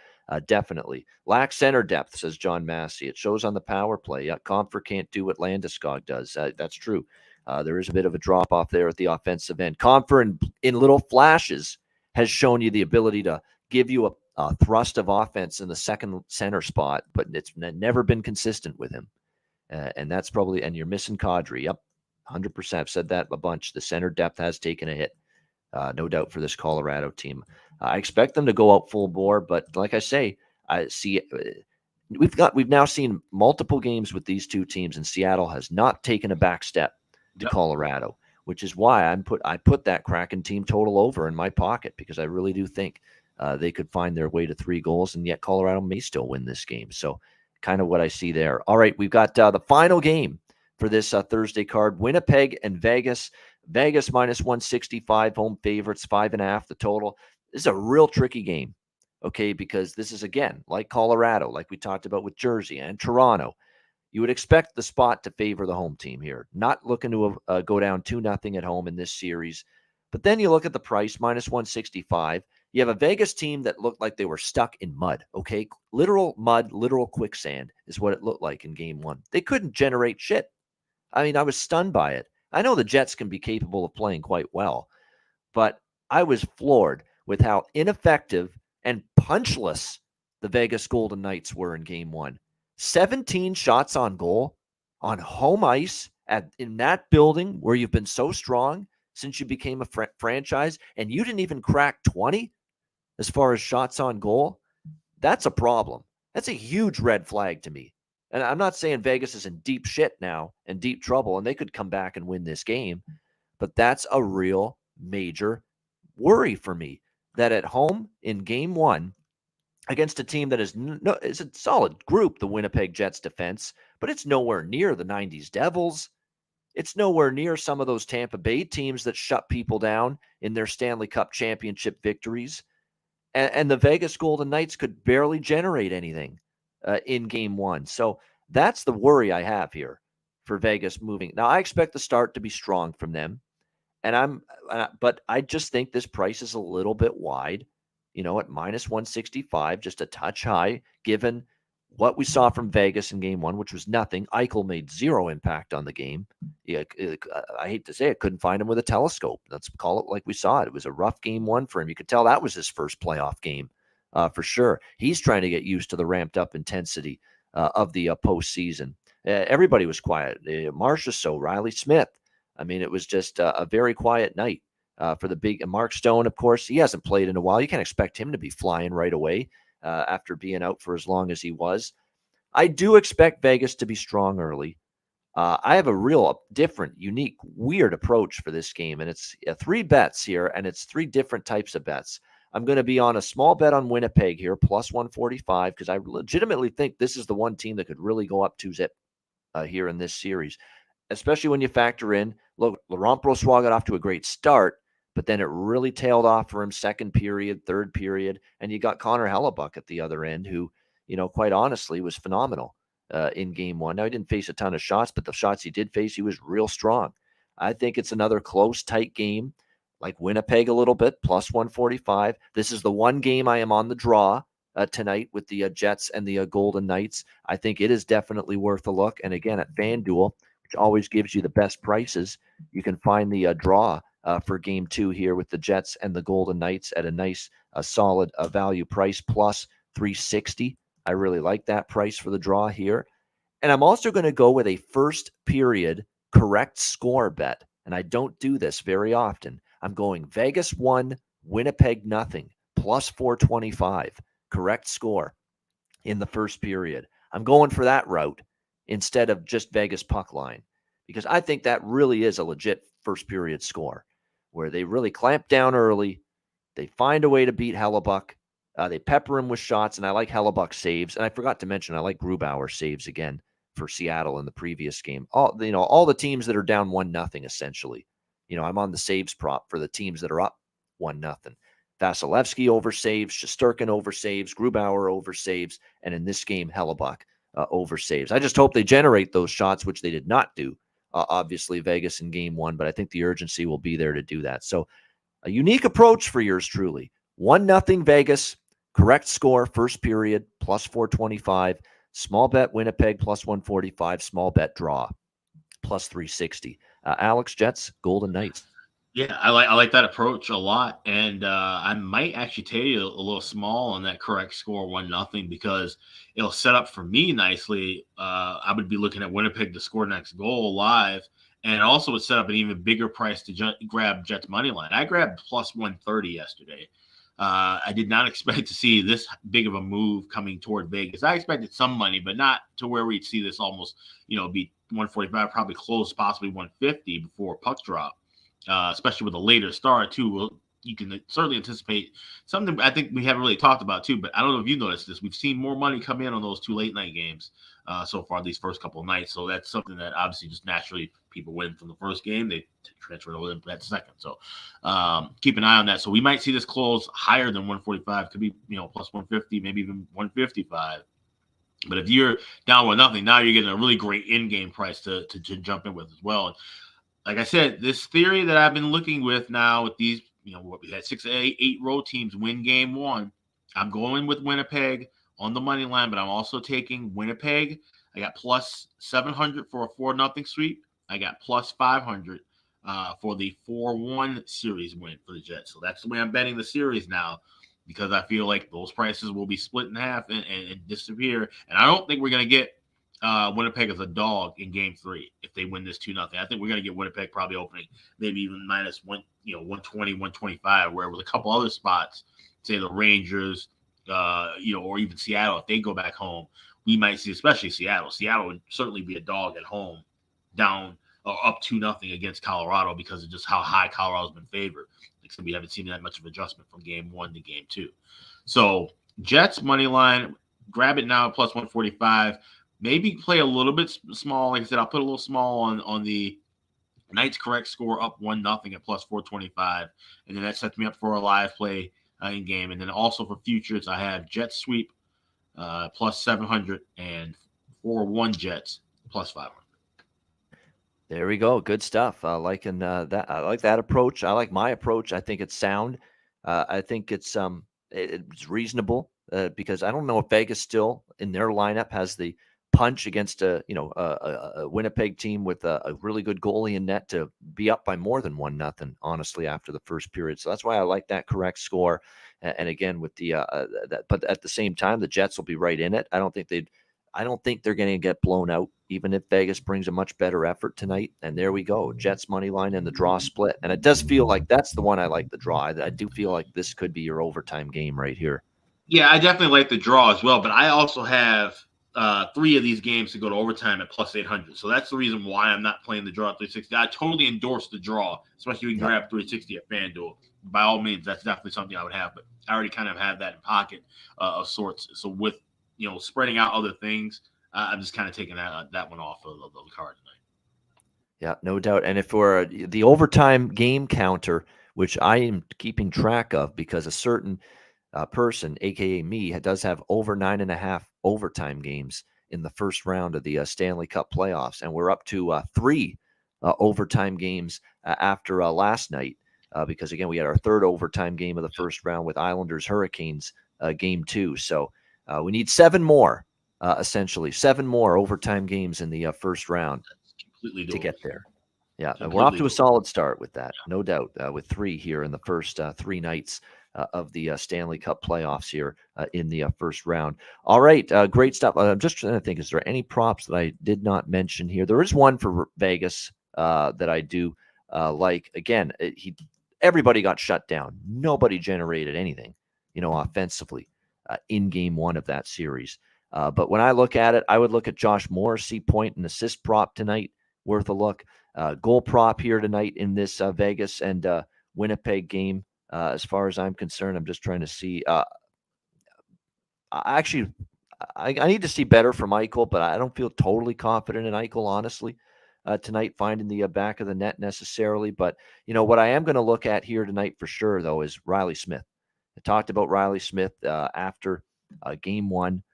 definitely. Lack center depth, says John Massey. It shows on the power play. Compher can't do what Landeskog does. That's true. There is a bit of a drop-off there at the offensive end. Compher, in little flashes, has shown you the ability to give you a thrust of offense in the second center spot, but it's never been consistent with him. And that's probably – and you're missing Kadri. Yep, 100%. I've said that a bunch. The center depth has taken a hit. No doubt for this Colorado team. I expect them to go out full bore, but like I say, I see we've now seen multiple games with these two teams, and Seattle has not taken a back step to Colorado, which is why I put that Kraken team total over in my pocket, because I really do think they could find their way to 3 goals, and yet Colorado may still win this game. So kind of what I see there. All right, we've got the final game for this Thursday card, Winnipeg and Vegas. Vegas minus 165, home favorites, 5.5 the total. This is a real tricky game, okay, because this is, again, like Colorado, like we talked about with Jersey and Toronto. You would expect the spot to favor the home team here, not looking to go down 2-0 at home in this series. But then you look at the price, minus 165. You have a Vegas team that looked like they were stuck in mud, okay? Literal mud, literal quicksand is what it looked like in game one. They couldn't generate shit. I mean, I was stunned by it. I know the Jets can be capable of playing quite well, but I was floored with how ineffective and punchless the Vegas Golden Knights were in game one. 17 shots on goal on home ice in that building where you've been so strong since you became a franchise, and you didn't even crack 20 as far as shots on goal. That's a problem. That's a huge red flag to me. And I'm not saying Vegas is in deep shit now and deep trouble, and they could come back and win this game, but that's a real major worry for me, that at home in game one against a team that is a solid group, the Winnipeg Jets defense, but it's nowhere near the 90s Devils. It's nowhere near some of those Tampa Bay teams that shut people down in their Stanley Cup championship victories. And the Vegas Golden Knights could barely generate anything in game one. So that's the worry I have here for Vegas moving. Now, I expect the start to be strong from them. But I just think this price is a little bit wide, at minus 165, just a touch high, given what we saw from Vegas in game one, which was nothing. Eichel made zero impact on the game. I hate to say it, couldn't find him with a telescope. Let's call it like we saw it. It was a rough game one for him. You could tell that was his first playoff game for sure. He's trying to get used to the ramped up intensity of the postseason. Everybody was quiet. Marchessault, Riley Smith. I mean, it was just a very quiet night for the big Mark Stone. Of course, he hasn't played in a while. You can't expect him to be flying right away after being out for as long as he was. I do expect Vegas to be strong early. I have a real different, unique, weird approach for this game, and it's 3 bets here, and it's 3 different types of bets. I'm going to be on a small bet on Winnipeg here, plus 145, because I legitimately think this is the one team that could really go up 2-zip here in this series, especially when you factor in, look, Laurent Brossoit got off to a great start, but then it really tailed off for him second period, third period, and you got Connor Hellebuck at the other end, who, quite honestly, was phenomenal in game one. Now, he didn't face a ton of shots, but the shots he did face, he was real strong. I think it's another close, tight game, like Winnipeg a little bit, plus 145. This is the one game I am on the draw tonight with the Jets and the Golden Knights. I think it is definitely worth a look. And again, at FanDuel, which always gives you the best prices, you can find the draw for game 2 here with the Jets and the Golden Knights at a nice, solid value price, plus 360. I really like that price for the draw here. And I'm also going to go with a first period correct score bet. And I don't do this very often. I'm going Vegas 1, Winnipeg nothing, plus 425. Correct score in the first period. I'm going for that route instead of just Vegas puck line, because I think that really is a legit first period score where they really clamp down early. They find a way to beat Hellebuck. They pepper him with shots, and I like Hellebuck saves. And I forgot to mention, I like Grubauer saves again for Seattle in the previous game. All the teams that are down 1-0 essentially. I'm on the saves prop for the teams that are up 1-0. Vasilevsky oversaves, Shesterkin oversaves, Grubauer oversaves, and in this game, Hellebuck oversaves. I just hope they generate those shots, which they did not do. Obviously, Vegas in game 1, but I think the urgency will be there to do that. So a unique approach for yours truly. 1-0 Vegas, correct score, first period, plus 425. Small bet Winnipeg, plus 145. Small bet draw, plus 360. Alex, Jets, Golden Knights. Yeah, I like that approach a lot, and I might actually take you a little small on that correct score 1-0 because it'll set up for me nicely. I would be looking at Winnipeg to score next goal live, and also would set up an even bigger price to grab Jets money line. I grabbed plus 130 yesterday. I did not expect to see this big of a move coming toward Vegas. I expected some money, but not to where we'd see this almost, be 145, probably close, possibly 150 before puck drop. Especially with a later start too. You can certainly anticipate something I think we haven't really talked about too, but I don't know if you noticed this. We've seen more money come in on those 2 late night games so far these first couple of nights. So that's something that obviously just naturally people win from the first game. They transfer over to that second. So keep an eye on that. So we might see this close higher than 145. Could be, plus 150, maybe even 155. But if you're down 1-0, now you're getting a really great in-game price to jump in with as well. Like I said, this theory that I've been looking with now with these, what we had 6, 8 road teams win game 1. I'm going with Winnipeg on the money line, but I'm also taking Winnipeg. I got plus 700 for a 4-0 sweep. I got plus 500 for the 4-1 series win for the Jets. So that's the way I'm betting the series now, because I feel like those prices will be split in half and disappear. And I don't think we're going to get Winnipeg as a dog in game 3 if they win this 2-0. I think we're going to get Winnipeg probably opening maybe even minus 120, 125, where with a couple other spots, say the Rangers, or even Seattle, if they go back home, we might see, especially Seattle. Seattle would certainly be a dog at home, down or up 2-0 against Colorado because of just how high Colorado's been favored. Like we haven't seen that much of adjustment from game 1 to game 2. So Jets money line, grab it now plus 145. Maybe play a little bit small. Like I said, I'll put a little small on the Knights correct score up 1-0 at plus 425. And then that sets me up for a live play in game. And then also for futures, I have Jets sweep plus 700 and 4-1 Jets plus 500. There we go. Good stuff. I like that approach. I like my approach. I think it's sound. I think it's reasonable because I don't know if Vegas still in their lineup has the punch against a Winnipeg team with a really good goalie in net to be up by more than 1-0, honestly, after the first period. So that's why I like that correct score. And again, with the but at the same time, the Jets will be right in it. I don't think they're going to get blown out, even if Vegas brings a much better effort tonight. And there we go, Jets money line and the draw split. And it does feel like that's the one I like, the draw. I do feel like this could be your overtime game right here. Yeah, I definitely like the draw as well. But I also have 3 of these games to go to overtime at plus 800. So that's the reason why I'm not playing the draw at 360. I totally endorse the draw, especially if you can grab 360 at FanDuel. By all means, that's definitely something I would have. But I already kind of have that in pocket of sorts. So with spreading out other things, I'm just kind of taking that one off of the card tonight. Yeah, no doubt. And if for the overtime game counter, which I am keeping track of because a certain person, aka me, does have over 9.5 overtime games in the first round of the Stanley Cup playoffs, and we're up to 3 overtime games after last night because again we had our 3rd overtime game of the first round with Islanders Hurricanes game 2. So we need 7 more, essentially 7 more overtime games in the first round to get there. Yeah, and we're off to a solid start with that, no doubt, with 3 here in the first 3 nights of the Stanley Cup playoffs here in the first round. All right, great stuff. I'm just trying to think, is there any props that I did not mention here? There is one for Vegas that I do like. Again, Everybody got shut down. Nobody generated anything, offensively in game one of that series. But when I look at it, I would look at Josh Morrissey point and assist prop tonight, worth a look. Goal prop here tonight in this Vegas and Winnipeg game. As far as I'm concerned, I'm just trying to see. I need to see better from Eichel, but I don't feel totally confident in Eichel, honestly, tonight, finding the back of the net necessarily. But, what I am going to look at here tonight for sure, though, is Riley Smith. I talked about Riley Smith after game one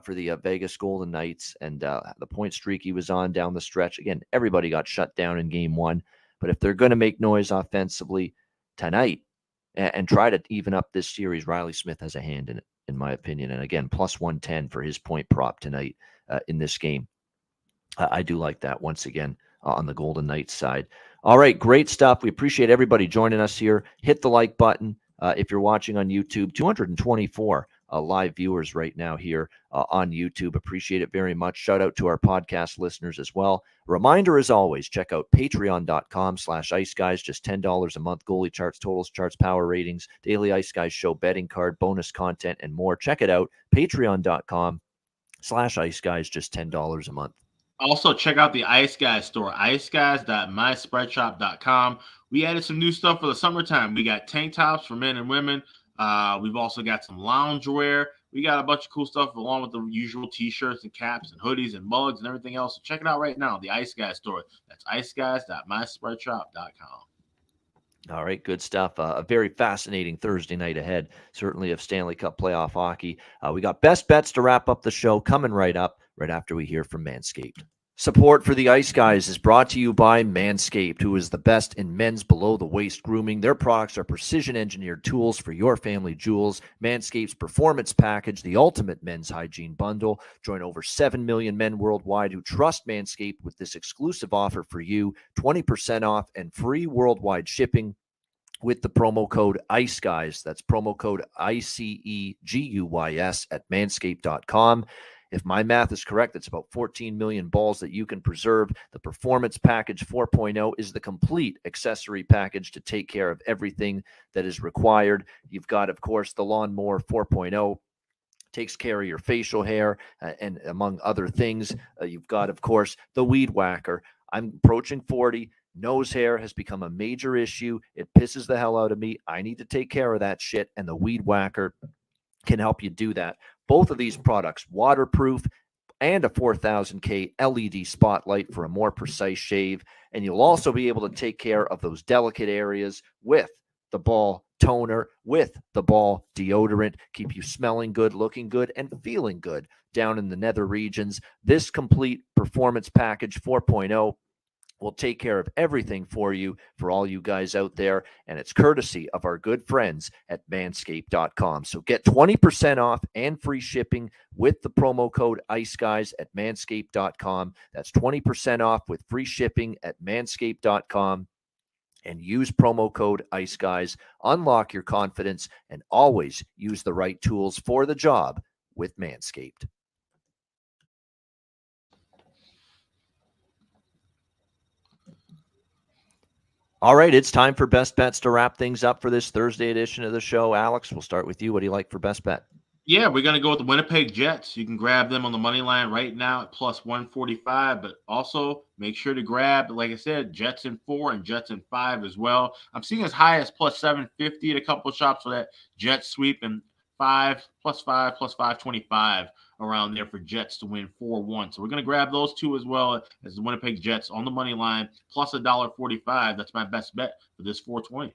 for the Vegas Golden Knights and the point streak he was on down the stretch. Again, everybody got shut down in game one. But if they're going to make noise offensively tonight and try to even up this series, Riley Smith has a hand in it, in my opinion. And again, plus 110 for his point prop tonight in this game. I do like that once again on the Golden Knights side. All right, great stuff. We appreciate everybody joining us here. Hit the like button if you're watching on YouTube. 224 live viewers right now here on YouTube. Appreciate it very much. Shout out to our podcast listeners as well. Reminder, as always, check out patreon.com/Ice Guys. Just $10 a month. Goalie charts, totals charts, power ratings, daily Ice Guys show, betting card, bonus content, and more. Check it out. Patreon.com/Ice Guys. Just $10 a month. Also, check out the Ice Guys store, iceguys.myspreadshop.com. We added some new stuff for the summertime. We got tank tops for men and women. We've also got some loungewear. We got a bunch of cool stuff along with the usual T-shirts and caps and hoodies and mugs and everything else. So check it out right now, the Ice Guys store. That's iceguys.myspreadshop.com. All right, good stuff. A very fascinating Thursday night ahead, certainly, of Stanley Cup playoff hockey. We got best bets to wrap up the show coming right up, right after we hear from Manscaped. Support for the Ice Guys is brought to you by Manscaped, who is the best in men's below-the-waist grooming. Their products are precision-engineered tools for your family jewels. Manscaped's Performance Package, the ultimate men's hygiene bundle. Join over 7 million men worldwide who trust Manscaped with this exclusive offer for you, 20% off and free worldwide shipping with the promo code ICEGUYS. That's promo code ICEGUYS at manscaped.com. If my math is correct, it's about 14 million balls that you can preserve. The Performance Package 4.0 is the complete accessory package to take care of everything that is required. You've got, of course, the Lawnmower 4.0. Takes care of your facial hair and among other things. You've got, of course, the Weed Whacker. I'm approaching 40. Nose hair has become a major issue. It pisses the hell out of me. I need to take care of that shit, and the Weed Whacker can help you do that. Both of these products, waterproof and a 4000K LED spotlight for a more precise shave. And you'll also be able to take care of those delicate areas with the ball toner, with the ball deodorant, keep you smelling good, looking good, and feeling good down in the nether regions. This complete Performance Package 4.0 will take care of everything for you, for all you guys out there, and it's courtesy of our good friends at manscaped.com. So get 20% off and free shipping with the promo code ICEGUYS at manscaped.com. That's 20% off with free shipping at manscaped.com. And use promo code ICEGUYS. Unlock your confidence and always use the right tools for the job with Manscaped. All right, it's time for best bets to wrap things up for this Thursday edition of the show. Alex, we'll start with you. What do you like for best bet? Yeah, we're going to go with the Winnipeg Jets. You can grab them on the money line right now at plus 145, but also make sure to grab, like I said, Jets in 4 and Jets in 5 as well. I'm seeing as high as plus 750 at a couple of shops for that Jets sweep, and 5, plus 525 around there for Jets to win 4-1. So we're going to grab those two as well as the Winnipeg Jets on the money line, plus $1.45. That's my best bet for this 420.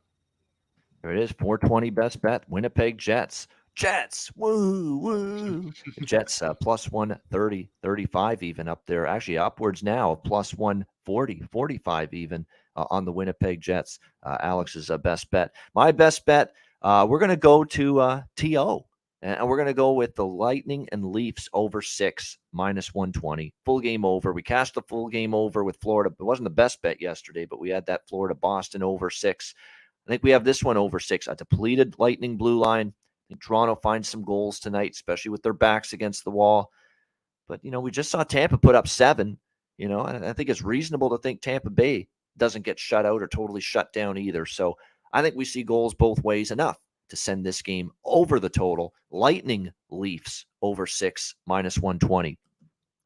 There it is, 420 best bet, Winnipeg Jets. Jets, woo, woo. Jets plus 130, 35 even up there. Actually, upwards now of plus 140, 45 even on the Winnipeg Jets. Alex's best bet. My best bet, we're going to go to TO. And we're going to go with the Lightning and Leafs over 6, minus 120. Full game over. We cashed the full game over with Florida. It wasn't the best bet yesterday, but we had that Florida-Boston over 6. I think we have this one over 6. A depleted Lightning blue line. I think Toronto finds some goals tonight, especially with their backs against the wall. But, we just saw Tampa put up 7. I think it's reasonable to think Tampa Bay doesn't get shut out or totally shut down either. So I think we see goals both ways enough to send this game over the total. Lightning Leafs over 6 -120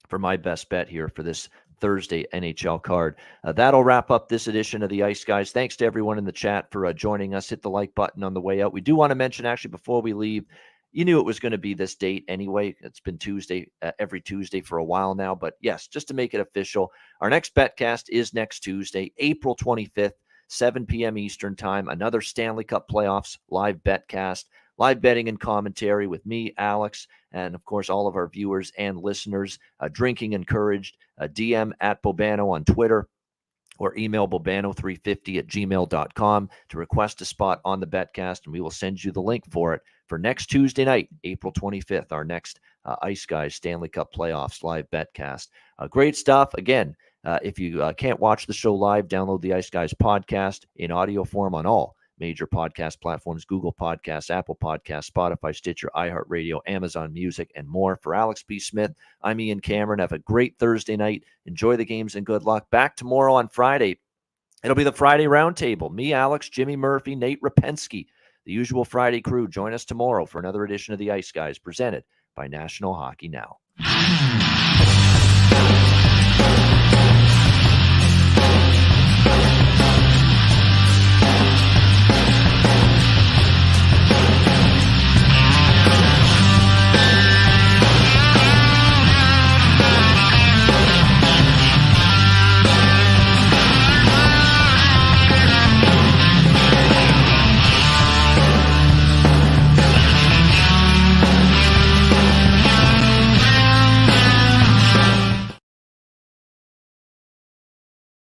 for my best bet here for this Thursday NHL card. That'll wrap up this edition of the Ice Guys. Thanks to everyone in the chat for joining us. Hit the like button on the way out. We do want to mention, actually, before we leave, you knew it was going to be this date anyway. It's been Tuesday, every Tuesday for a while now. But yes, just to make it official, our next betcast is next Tuesday, April 25th, 7 p.m. Eastern time. Another Stanley Cup Playoffs live betcast. Live betting and commentary with me, Alex, and of course, all of our viewers and listeners. Drinking encouraged. DM at Bobano on Twitter or email bobano350@gmail.com to request a spot on the betcast, and we will send you the link for it for next Tuesday night, April 25th, our next Ice Guys Stanley Cup Playoffs live betcast. Great stuff. Again, if you can't watch the show live, download the Ice Guys podcast in audio form on all major podcast platforms: Google Podcasts, Apple Podcasts, Spotify, Stitcher, iHeartRadio, Amazon Music, and more. For Alex B. Smith, I'm Ian Cameron. Have a great Thursday night. Enjoy the games and good luck. Back tomorrow on Friday. It'll be the Friday Roundtable. Me, Alex, Jimmy Murphy, Nate Rapensky, the usual Friday crew. Join us tomorrow for another edition of the Ice Guys, presented by National Hockey Now.